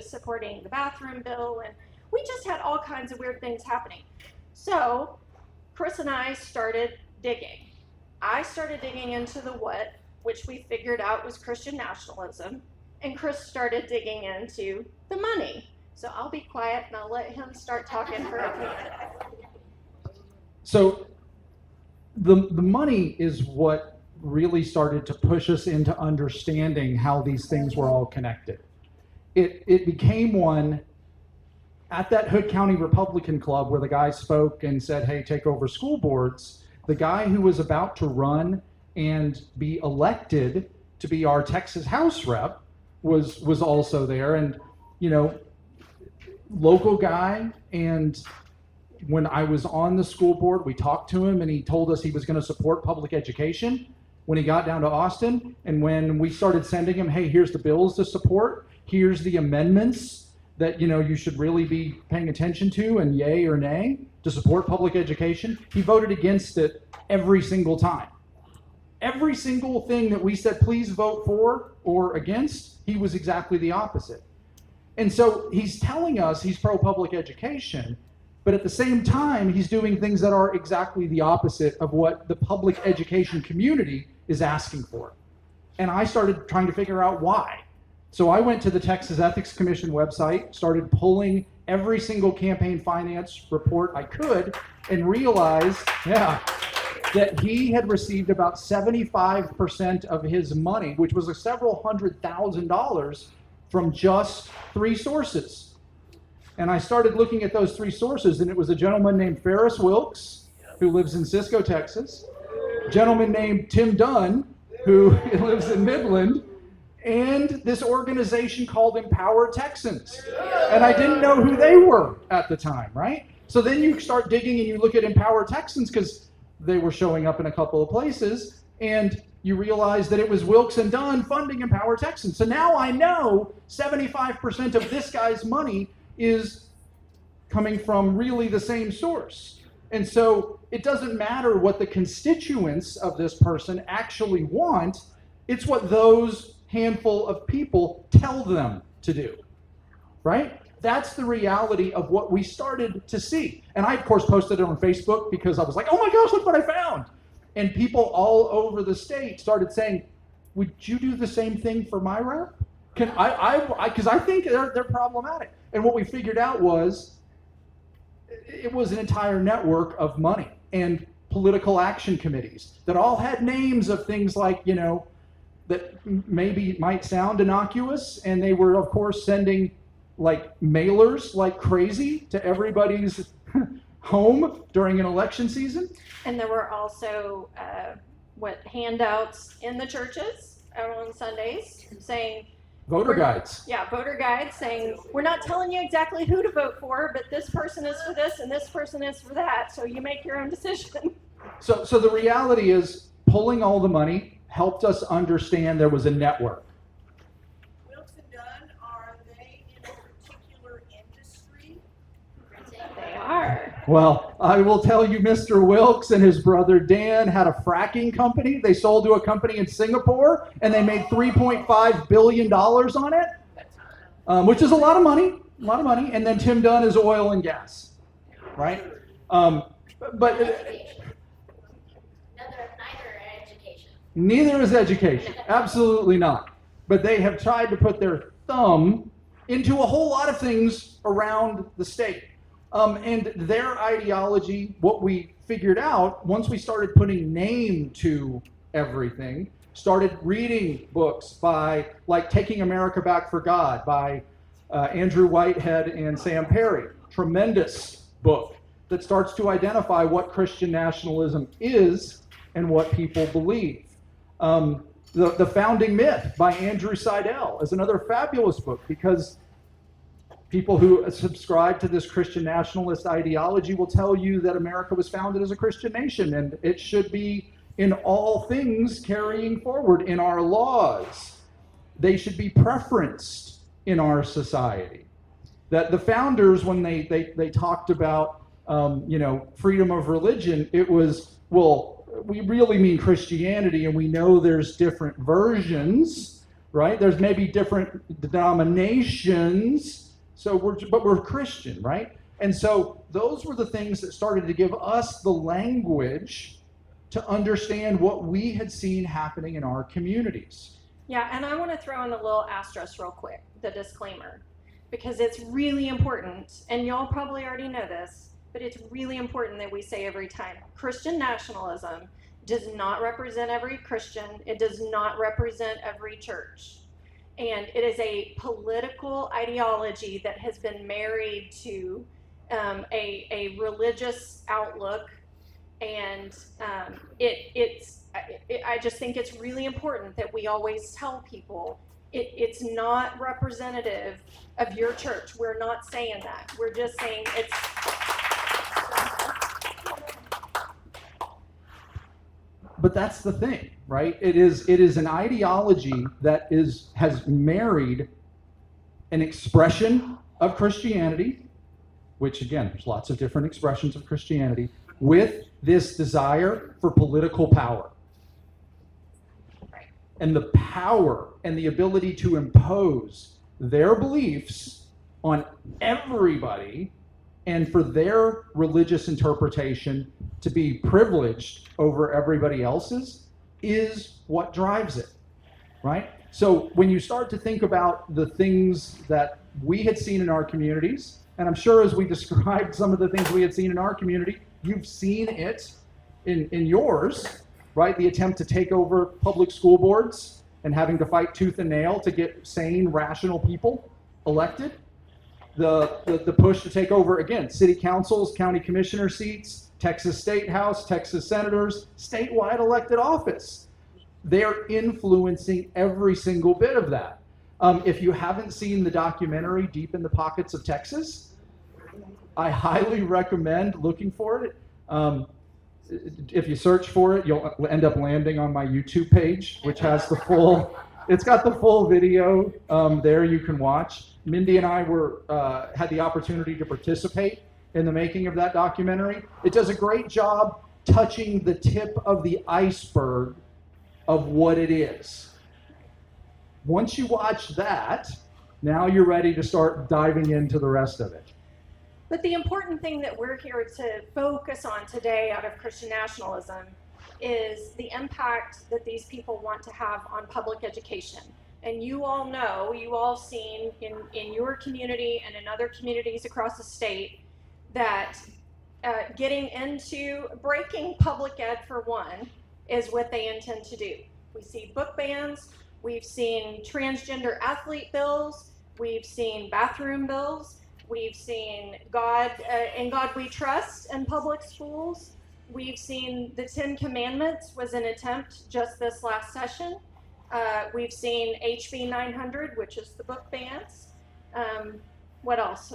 supporting the bathroom bill. And we just had all kinds of weird things happening. So Chris and I started digging. I started digging into the what, which we figured out was Christian nationalism. And Chris started digging into the money. So I'll be quiet and I'll let him start talking for a minute. So the money is what really started to push us into understanding how these things were all connected. It became one at that Hood County Republican Club where the guy spoke and said, hey, take over school boards. The guy who was about to run and be elected to be our Texas House rep was also there. And, you know, local guy. And when I was on the school board, we talked to him and he told us he was going to support public education when he got down to Austin. And when we started sending him, hey, here's the bills to support, here's the amendments that, you know, you should really be paying attention to and yay or nay to support public education, he voted against it every single time. Every single thing that we said, please vote for or against, he was exactly the opposite. And so he's telling us he's pro-public education, but at the same time, he's doing things that are exactly the opposite of what the public education community is asking for. And I started trying to figure out why. So I went to the Texas Ethics Commission website, started pulling every single campaign finance report I could, and realized, that he had received about 75% of his money, which was several $100,000 from just 3 sources. And I started looking at those 3 sources, and it was a gentleman named Ferris Wilks, who lives in Cisco, Texas, a gentleman named Tim Dunn, who lives in Midland, and this organization called Empower Texans. And I didn't know who they were at the time, right? So then you start digging and you look at Empower Texans because they were showing up in a couple of places, and you realize that it was Wilks and Dunn funding Empower Texans. So now I know 75% of this guy's money is coming from really the same source. And so it doesn't matter what the constituents of this person actually want, it's what those handful of people tell them to do, right? That's the reality of what we started to see. And I, of course, posted it on Facebook because I was like, oh my gosh, look what I found. And people all over the state started saying, would you do the same thing for my rep? Because I think they're problematic. And what we figured out was, it was an entire network of money and political action committees that all had names of things like, you know, that maybe might sound innocuous. And they were, of course, sending like mailers like crazy to everybody's home during an election season. And there were also handouts in the churches on Sundays saying voter guides. Yeah, voter guides saying, we're not telling you exactly who to vote for, but this person is for this and this person is for that, so you make your own decision. So the reality is, pulling all the money helped us understand there was a network. Wilks and Dunn, are they in a particular industry? They are. Well, I will tell you, Mr. Wilks and his brother Dan had a fracking company. They sold to a company in Singapore, and they made $3.5 billion on it, which is a lot of money, And then Tim Dunn is oil and gas, right? Neither is education, absolutely not. But they have tried to put their thumb into a whole lot of things around the state. And their ideology, what we figured out once we started putting name to everything, started reading books by, like, Taking America Back for God by Andrew Whitehead and Sam Perry. tremendous book that starts to identify what Christian nationalism is and what people believe. The Founding Myth by Andrew Seidel is another fabulous book, because people who subscribe to this Christian nationalist ideology will tell you that America was founded as a Christian nation, and it should be in all things carrying forward in our laws. They should be preferenced in our society. That the founders, when they talked about freedom of religion, it was, well, we really mean Christianity, and we know there's different versions, right? There's maybe different denominations. But we're Christian, right? And so those were the things that started to give us the language to understand what we had seen happening in our communities. Yeah, and I want to throw in a little asterisk real quick, the disclaimer, because it's really important, and y'all probably already know this, but it's really important that we say every time, Christian nationalism does not represent every Christian. It does not represent every church. And it is a political ideology that has been married to a religious outlook, and I just think it's really important that we always tell people it's not representative of your church. We're not saying that. We're just saying it's. But that's the thing, right? It is an ideology that has married an expression of Christianity, which again, there's lots of different expressions of Christianity, with this desire for political power. And the power and the ability to impose their beliefs on everybody, and for their religious interpretation to be privileged over everybody else's, is what drives it, right? So when you start to think about the things that we had seen in our communities, and I'm sure as we described some of the things we had seen in our community, you've seen it in yours, right? The attempt to take over public school boards and having to fight tooth and nail to get sane, rational people elected. The push to take over, again, city councils, county commissioner seats, Texas State House, Texas senators, statewide elected office. They're influencing every single bit of that. If you haven't seen the documentary Deep in the Pockets of Texas, I highly recommend looking for it. If you search for it, you'll end up landing on my YouTube page, which has the full, it's got the full video there you can watch. Mindy and I had the opportunity to participate in the making of that documentary. It does a great job touching the tip of the iceberg of what it is. Once you watch that, now you're ready to start diving into the rest of it. But the important thing that we're here to focus on today out of Christian nationalism is the impact that these people want to have on public education. And you all know, you all seen in your community and in other communities across the state that getting into breaking public ed for one is what they intend to do. We see book bans, we've seen transgender athlete bills, we've seen bathroom bills, we've seen In God We Trust in public schools. We've seen the 10 Commandments was an attempt just this last session. We've seen HB 900, which is the book bans. What else?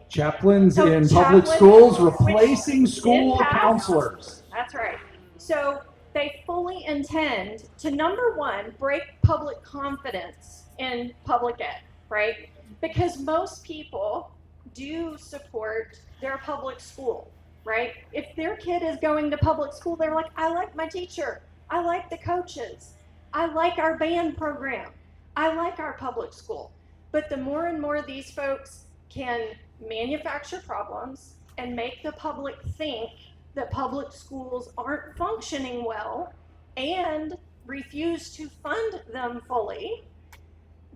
Chaplains in public schools replacing school counselors. That's right. So they fully intend to, number one, break public confidence in public ed, right? Because most people do support their public school, right? If their kid is going to public school, they're like, I like my teacher. I like the coaches. I like our band program. I like our public school. But the more and more these folks can manufacture problems and make the public think that public schools aren't functioning well and refuse to fund them fully,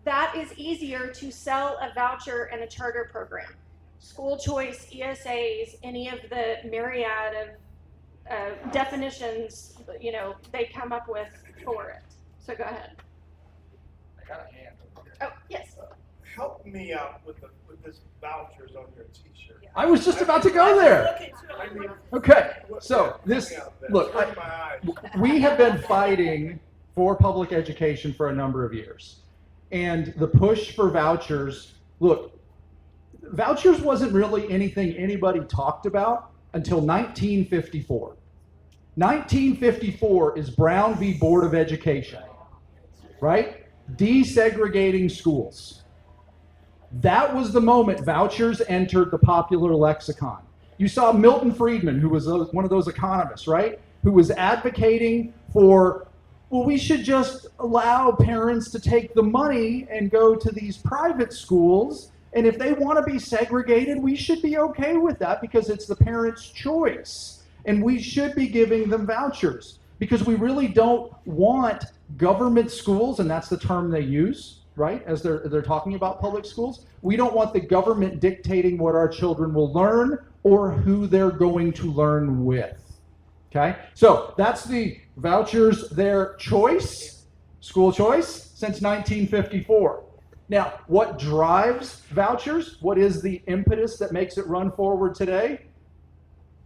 that is easier to sell a voucher and a charter program. School choice, ESAs, any of the myriad of definitions, they come up with for it. So go ahead. I got a hand over here. Oh, yes. Help me out with this vouchers on your t-shirt. I was just about to go there. I mean, Okay, so this, out there. look, Hurt my eyes. we have been fighting for public education for a number of years. And the push for vouchers, look, vouchers wasn't really anything anybody talked about until 1954. 1954 is Brown v. Board of Education, right? Desegregating schools. That was the moment vouchers entered the popular lexicon. You saw Milton Friedman, who was one of those economists, right? Who was advocating for, well, we should just allow parents to take the money and go to these private schools. And if they want to be segregated, we should be okay with that because it's the parents' choice. And we should be giving them vouchers because we really don't want government schools, and that's the term they use, right, as they're talking about public schools. We don't want the government dictating what our children will learn or who they're going to learn with. Okay? So that's the vouchers, their choice, school choice, since 1954. Now, what drives vouchers? What is the impetus that makes it run forward today?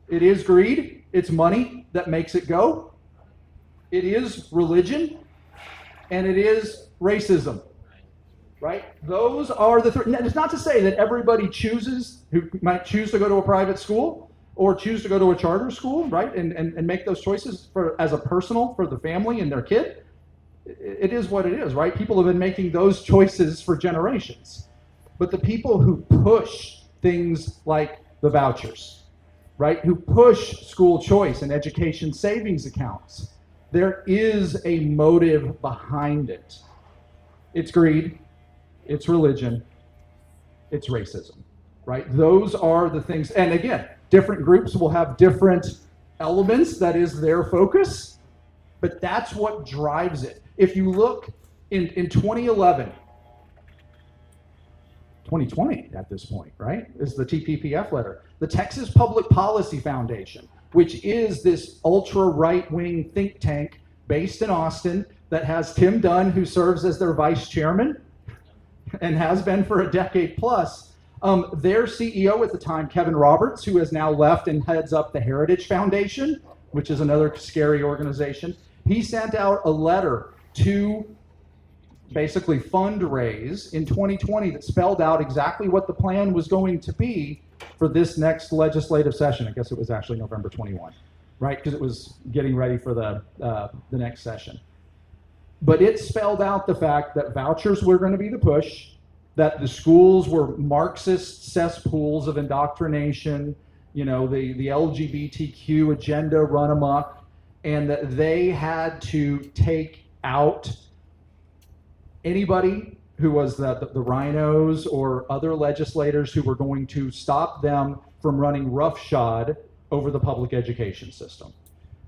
It is greed. It's money that makes it go. It is religion. And it is racism. Right? Those are the three. It's not to say that everybody who might choose to go to a private school or choose to go to a charter school, right? And make those choices as a personal for the family and their kid. It is what it is, right? People have been making those choices for generations. But the people who push things like the vouchers, right? Who push school choice and education savings accounts, there is a motive behind it. It's greed, it's religion, it's racism, right? Those are the things. And again, different groups will have different elements, that is their focus, but that's what drives it. If you look in 2011, 2020 at this point, right, is the TPPF letter. The Texas Public Policy Foundation, which is this ultra right-wing think tank based in Austin that has Tim Dunn, who serves as their vice chairman and has been for a decade plus. Their CEO at the time, Kevin Roberts, who has now left and heads up the Heritage Foundation, which is another scary organization, he sent out a letter to basically fundraise in 2020 that spelled out exactly what the plan was going to be for this next legislative session. I guess it was actually November 21, right? Because it was getting ready for the next session. But it spelled out the fact that vouchers were going to be the push, that the schools were Marxist cesspools of indoctrination, you know, the LGBTQ agenda run amok, and that they had to take out anybody who was the rhinos or other legislators who were going to stop them from running roughshod over the public education system.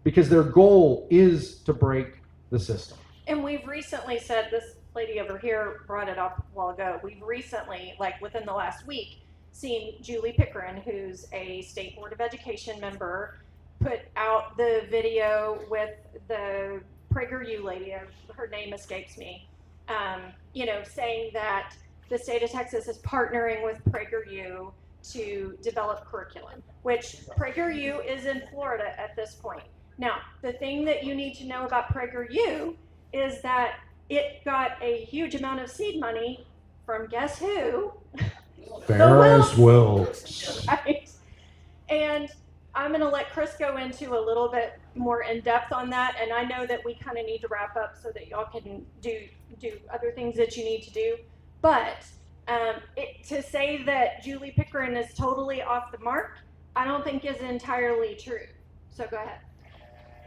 Because their goal is to break the system. And we've recently said, this lady over here brought it up a while ago, we've recently, like within the last week, seen Julie Pickering, who's a State Board of Education member, put out the video with the PragerU lady, her name escapes me, you know, saying that the state of Texas is partnering with PragerU to develop curriculum, which PragerU is in Florida at this point. Now, the thing that you need to know about PragerU is that it got a huge amount of seed money from guess who? Ferris Wilks. Right? And I'm going to let Chris go into a little bit more in depth on that, and I know that we kind of need to wrap up so that y'all can do other things that you need to do. But to say that Julie Pickering is totally off the mark, I don't think is entirely true. So go ahead.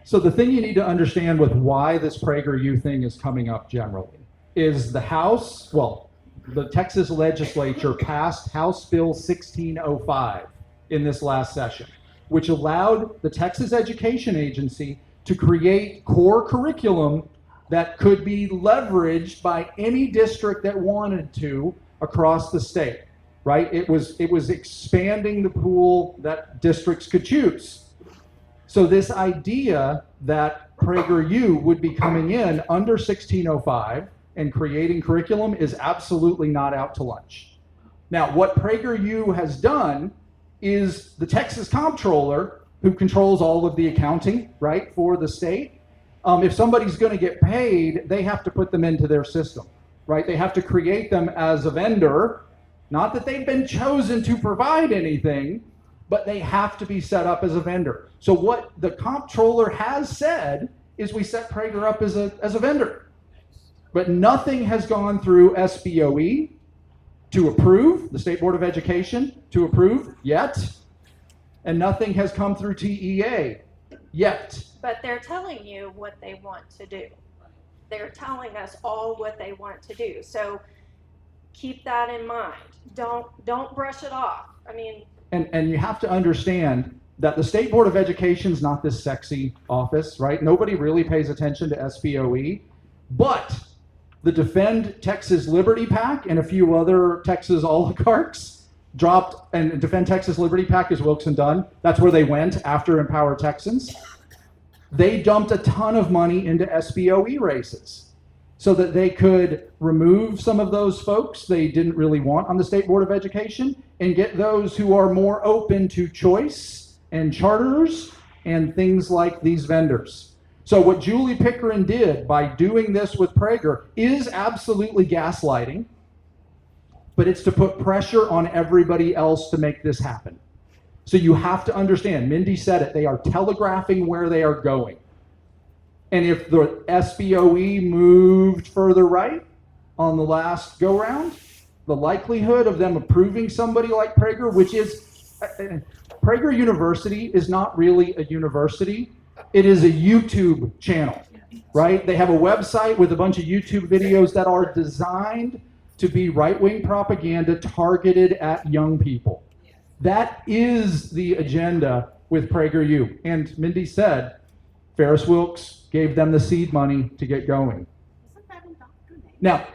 So the thing you need to understand with why this PragerU thing is coming up generally is the House, well, the Texas legislature passed House Bill 1605 in this last session, which allowed the Texas Education Agency to create core curriculum that could be leveraged by any district that wanted to across the state, right? It was expanding the pool that districts could choose. So this idea that PragerU would be coming in under 1605 and creating curriculum is absolutely not out to lunch. Now, what PragerU has done is the Texas comptroller, who controls all of the accounting, right, for the state, if somebody's going to get paid, they have to put them into their system, right? They have to create them as a vendor. Not that they've been chosen to provide anything, but they have to be set up as a vendor. So what the comptroller has said is we set Prager up as a vendor. But nothing has gone through SBOE to approve, the State Board of Education to approve yet, and nothing has come through TEA yet. But they're telling you what they want to do. They're telling us all what they want to do. So keep that in mind. Don't brush it off. I mean, and you have to understand that the State Board of Education is not this sexy office, right? Nobody really pays attention to SBOE, but the Defend Texas Liberty PAC and a few other Texas oligarchs dropped, and Defend Texas Liberty PAC is Wilkes and Dunn. That's where they went after Empower Texans. They dumped a ton of money into SBOE races so that they could remove some of those folks they didn't really want on the State Board of Education and get those who are more open to choice and charters and things like these vendors. So what Julie Pickering did by doing this with Prager is absolutely gaslighting, but it's to put pressure on everybody else to make this happen. So you have to understand, Mindy said it, they are telegraphing where they are going. And if the SBOE moved further right on the last go-round, the likelihood of them approving somebody like Prager, which is, Prager University is not really a university, it is a YouTube channel, right? They have a website with a bunch of YouTube videos that are designed to be right-wing propaganda targeted at young people. That is the agenda with PragerU. And Mindy said, Ferris Wilkes gave them the seed money to get going. Now,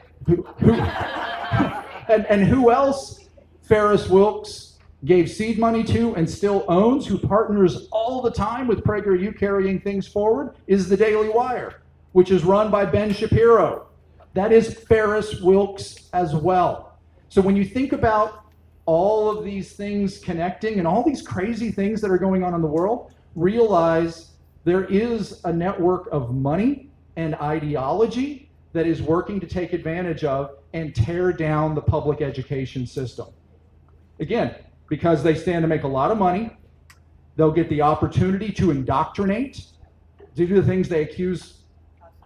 and who else Ferris Wilkes gave seed money to and still owns, who partners all the time with PragerU carrying things forward, is the Daily Wire, which is run by Ben Shapiro. That is Ferris Wilkes as well. So when you think about all of these things connecting and all these crazy things that are going on in the world, realize there is a network of money and ideology that is working to take advantage of and tear down the public education system. Again, because they stand to make a lot of money, they'll get the opportunity to indoctrinate, to do the things they accuse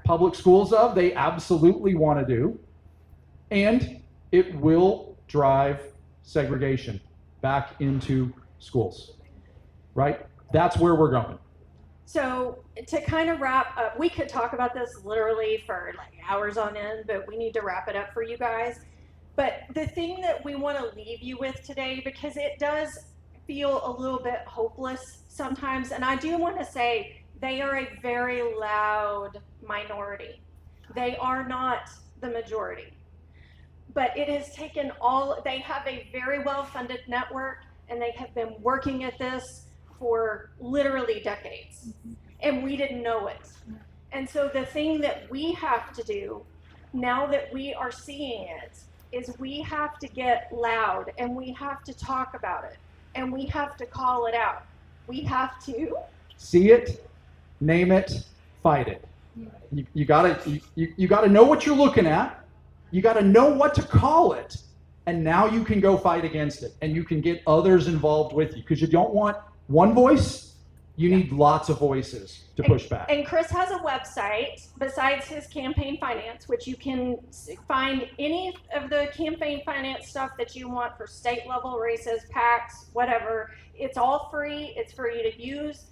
public schools of, they absolutely want to do, and it will drive segregation back into schools, right? That's where we're going. so to kind of wrap up, we could talk about this literally for like hours on end, but we need to wrap it up for you guys. But the thing that we want to leave you with today, because it does feel a little bit hopeless sometimes, and I do want to say they are a very loud minority. They are not the majority. But it has taken they have a very well-funded network, and they have been working at this for literally decades. And we didn't know it. And so the thing that we have to do, now that we are seeing it, is we have to get loud, and we have to talk about it, and we have to call it out. We have to see it, name it, fight it. You gotta know what you're looking at. You got to know what to call it, and now you can go fight against it, and you can get others involved with you, because you don't want one voice, you need lots of voices to push back. And Chris has a website besides his campaign finance, which you can find any of the campaign finance stuff that you want for state level races, PACs, whatever. It's all free. It's for you to use,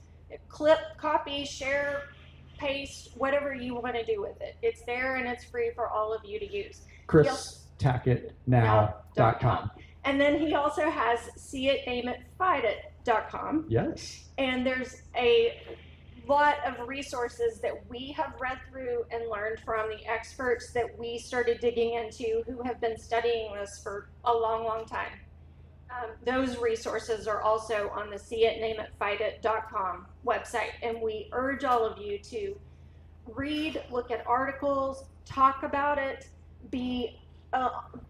clip, copy, share, paste, whatever you want to do with it. It's there, and it's free for all of you to use. ChrisTackettNow.com. And then he also has seeitnameit.fightit.com. Yes. And there's a lot of resources that we have read through and learned from the experts that we started digging into, who have been studying this for a long, long time. Those resources are also on the seeitnameit.fightit.com website, and we urge all of you to read, look at articles, talk about it, be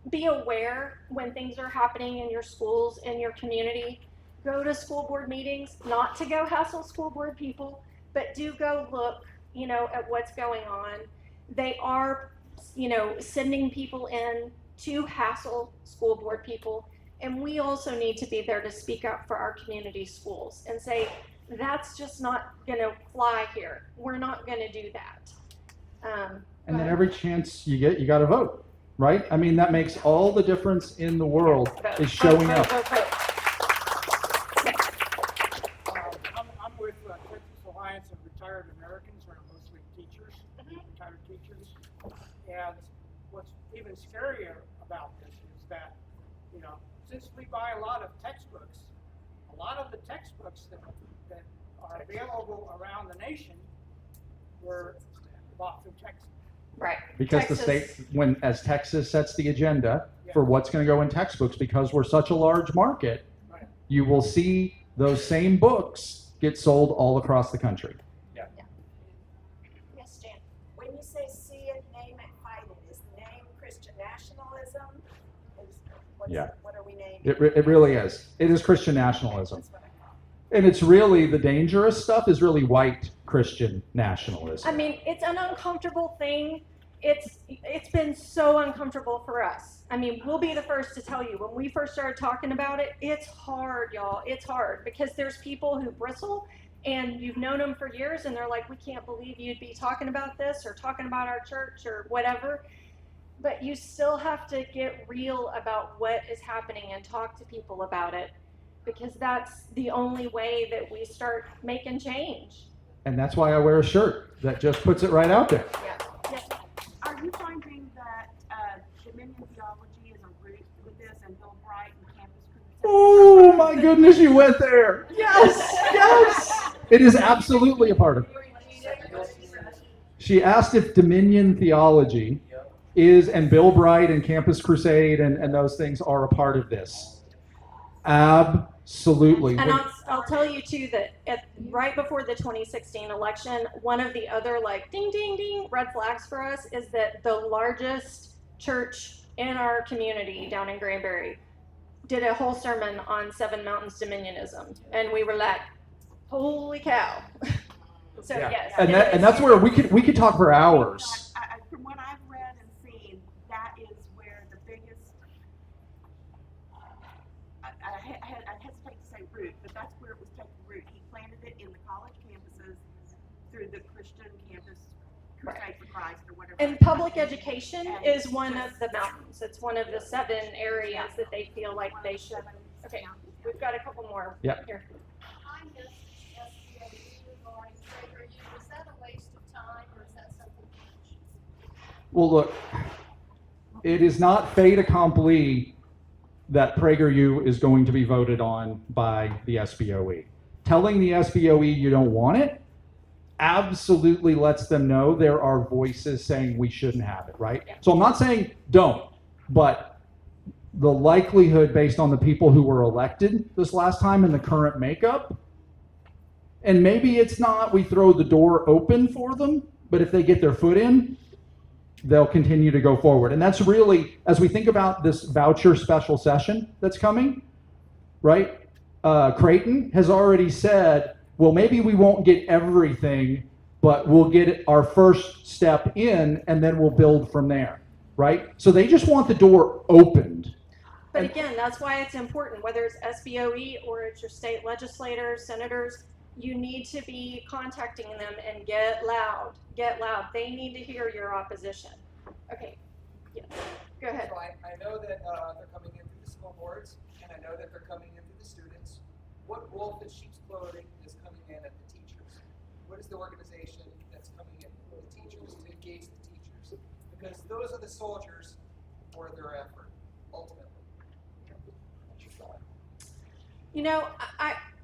be aware when things are happening in your schools, in your community. Go to school board meetings, not to go hassle school board people, but do go look, at what's going on. They are, sending people in to hassle school board people. And we also need to be there to speak up for our community schools and say, that's just not going to fly here. We're not going to do that. And then every chance you get, you got to vote, right? I mean, that makes all the difference in the world, is showing up. Vote. I'm with Texas Alliance of Retired Americans, who are mostly teachers, retired teachers. And what's even scarier about this is that, since we buy a lot of textbooks, a lot of the textbooks that are available around the nation were bought through Texas. Right. Because Texas. the state, as Texas sets the agenda for what's going to go in textbooks, because we're such a large market, you will see those same books get sold all across the country. Yes, Jan. When you say see it, name it, fight it, is the name Christian nationalism? What are we naming? It really is. It is Christian nationalism. And it's really, the dangerous stuff is really white Christian nationalism. I mean, it's an uncomfortable thing. It's been so uncomfortable for us. I mean, we'll be the first to tell you, when we first started talking about it, it's hard, y'all. It's hard because there's people who bristle and you've known them for years and they're like, we can't believe you'd be talking about this or talking about our church or whatever. But you still have to get real about what is happening and talk to people about it, because that's the only way that we start making change. And that's why I wear a shirt that just puts it right out there. Yes. Are you finding that Dominion theology is a root with this, and Bill Bright and Campus Crusade? Oh my goodness, you went there. Yes. It is absolutely a part of it. She asked if Dominion theology is, and Bill Bright and Campus Crusade and those things are a part of this. Absolutely. And I'll tell you too that right before the 2016 election, one of the other ding, ding, ding red flags for us is that the largest church in our community down in Granbury did a whole sermon on Seven Mountains Dominionism. And we were like, holy cow. So yes. And that's where we could talk for hours. From what I've read and seen, that is where the biggest, I hesitate to say root, but that's where it was taking root. He planted it in the college campuses through the Christian Campus Crusade for Christ or whatever. And public education is one of the mountains. It's one of the 7 areas that they feel like they should. Okay, we've got a couple more here. I missed SBA regarding PragerU. Is that a waste of time or is that something? Well, look, it is not fait accompli that PragerU is going to be voted on by the SBOE. Telling the SBOE you don't want it absolutely lets them know there are voices saying we shouldn't have it, right? So I'm not saying don't, but the likelihood based on the people who were elected this last time in the current makeup, and maybe it's not we throw the door open for them, but if they get their foot in, they'll continue to go forward. And that's really, as we think about this voucher special session that's coming, right? Creighton has already said, well, maybe we won't get everything, but we'll get our first step in and then we'll build from there, right? So they just want the door opened. But again, that's why it's important, whether it's SBOE or it's your state legislators, senators, you need to be contacting them and get loud. Get loud. They need to hear your opposition. Okay. Yeah. Go ahead. So I know that they're coming in through the school boards, and I know that they're coming in through the students. What wolf in sheep's clothing is coming in at the teachers? What is the organization that's coming in for the teachers to engage the teachers? Because those are the soldiers for their effort, ultimately. You know,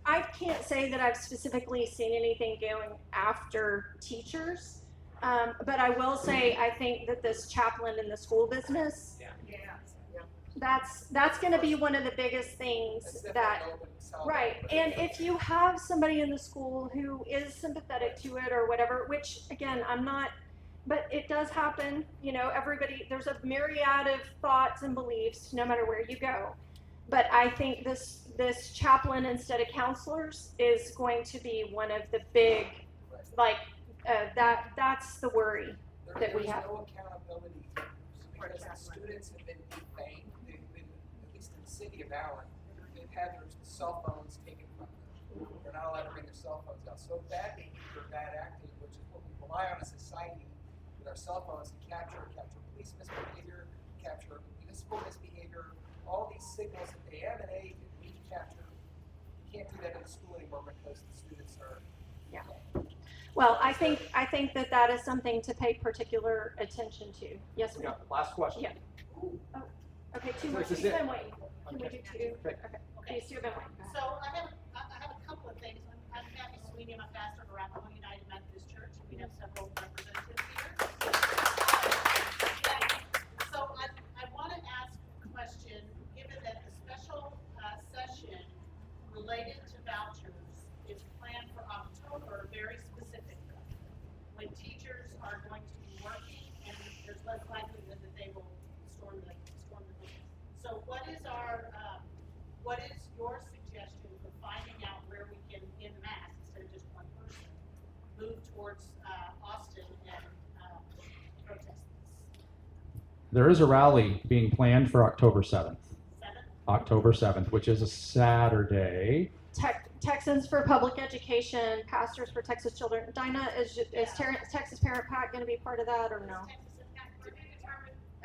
I can't say that I've specifically seen anything going after teachers, but I will say I think that this chaplain in the school business, that's going to be one of the biggest things that, right. And if you have somebody in the school who is sympathetic to it or whatever, which again, I'm not but it does happen. You know, everybody, there's a myriad of thoughts and beliefs no matter where you go. But I think this chaplain instead of counselors is going to be one of the big, like, that's the worry that we have. There's no accountability because the students have been defamed. They've been, at least in the city of Allen, they've had their cell phones taken from them. They're not allowed to bring their cell phones out. So bad behavior, bad acting, which is what we rely on as a society with our cell phones to capture police misbehavior, capture municipal misbehavior, all these signals that they emanate and we capture. You can't do that in the school anymore because the students are. Yeah. Well, I think that is something to pay particular attention to. Yes, ma'am. Yeah, last question. Yeah. Oh, okay, two more. This is She's it. been waiting. Can we do two? Okay. These two have been waiting. So I have a couple of things. I'm Kathy Sweeney. I'm a pastor of Arapahoe United Methodist Church, and we have several representatives here. So I want to ask a question, given that the special session related to vouchers is planned for October, very specifically, when teachers are going to be working and there's less likelihood that they will storm the building. So what is your suggestion for finding out where we can, in mass, instead of just one person, move towards Austin and protest this? There is a rally being planned for October 7th. 7th? October 7th, which is a Saturday. Texans for Public Education, Pastors for Texas Children. Dinah, is Texas Parent Pack going to be part of that or no?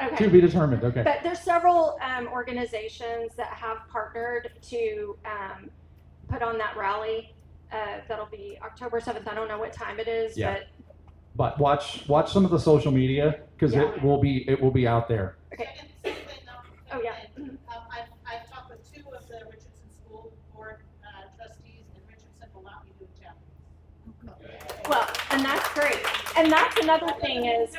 Okay. To be determined, okay. But there's several organizations that have partnered to put on that rally. That'll be October 7th. I don't know what time it is, Yeah. But watch some of the social media because Yeah. it will be out there. Okay. Second thing, Oh, yeah. I've talked with 2 of the Richardson School Board trustees, and Richardson will not be doing challenges. Well, and that's great. And that's another thing is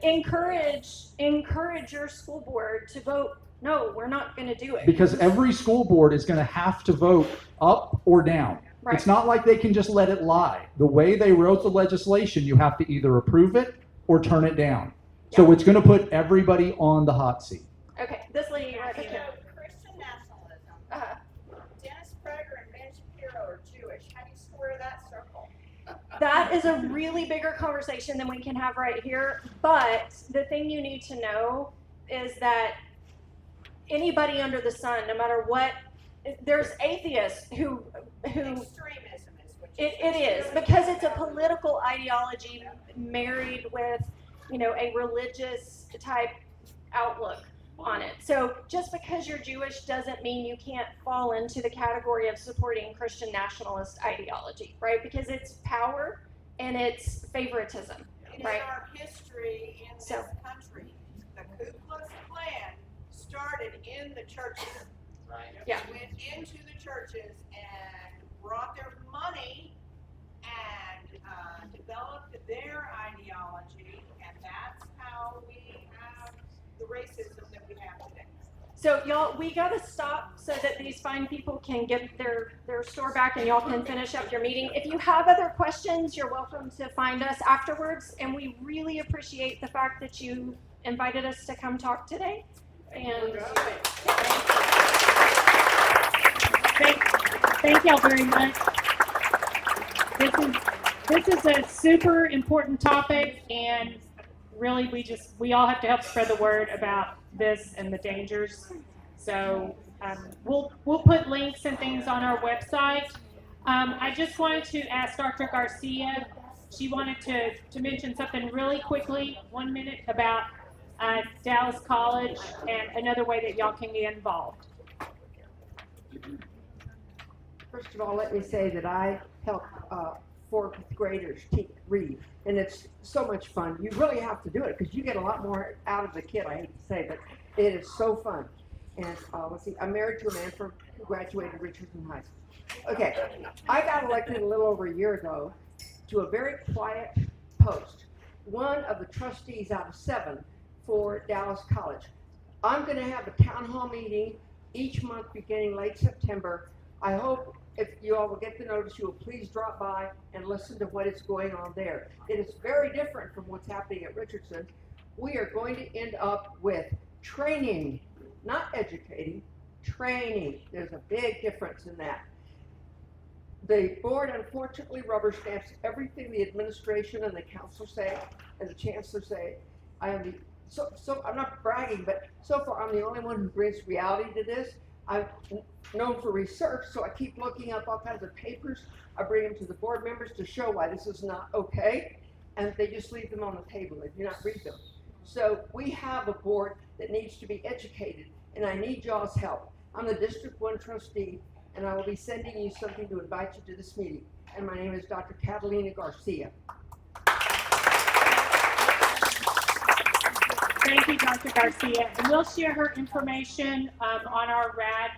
encourage your school board to vote, no, we're not going to do it. Because every school board is going to have to vote up or down. Right. It's not like they can just let it lie. The way they wrote the legislation, you have to either approve it or turn it down. So Yeah. it's going to put everybody on the hot seat. Okay, this lady right here. Christian nationalism. Uh, Dennis Prager and Ben Shapiro are Jewish. How do you square that circle? That is a really bigger conversation than we can have right here. But the thing you need to know is that anybody under the sun, no matter what, there's atheists who Extremism is what it is because it's a political ideology married with, you know, a religious type outlook on it. So just because you're Jewish doesn't mean you can't fall into the category of supporting Christian nationalist ideology, right? Because it's power and it's favoritism, In right? our history in this So- country, the Ku Klux Klan started in the churches. Yeah. Went into the churches and brought their money and developed their ideology, and that's how we have the racism that we have today. So y'all, we gotta stop so that these fine people can get their store back and y'all can finish up your meeting. If you have other questions, you're welcome to find us afterwards. And we really appreciate the fact that you invited us to come talk today. And Thank y'all very much. This is a super important topic, and really we all have to help spread the word about this and the dangers. So we'll put links and things on our website. I just wanted to ask Dr. Garcia. She wanted to mention something really quickly, 1 minute, about Dallas College and another way that y'all can get involved. First of all, let me say that I help 4th graders read, and it's so much fun. You really have to do it because you get a lot more out of the kid, I hate to say, but it is so fun. And let's see, I'm married to a man who graduated Richardson High School. Okay, I got elected a little over a year ago to a very quiet post, one of the trustees out of 7 for Dallas College. I'm going to have a town hall meeting each month beginning late September. I hope if you all will get the notice, you will please drop by and listen to what is going on there. It is very different from what's happening at Richardson. We are going to end up with training, not educating, training. There's a big difference in that. The board unfortunately rubber stamps everything the administration and the council say and the chancellor say. So I'm not bragging, but so far I'm the only one who brings reality to this. I'm known for research, so I keep looking up all kinds of papers. I bring them to the board members to show why this is not okay, and they just leave them on the table. They do not read them. So we have a board that needs to be educated, and I need y'all's help. I'm the District 1 trustee, and I will be sending you something to invite you to this meeting. And my name is Dr. Catalina Garcia. Thank you, Dr. Garcia. And we'll share her information on our RAD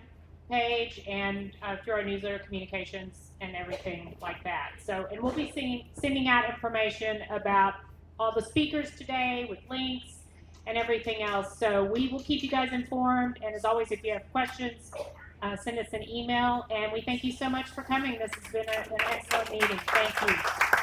page and through our newsletter communications and everything like that. So, and we'll be sending out information about all the speakers today with links and everything else. So we will keep you guys informed. And as always, if you have questions, send us an email. And we thank you so much for coming. This has been an excellent meeting. Thank you.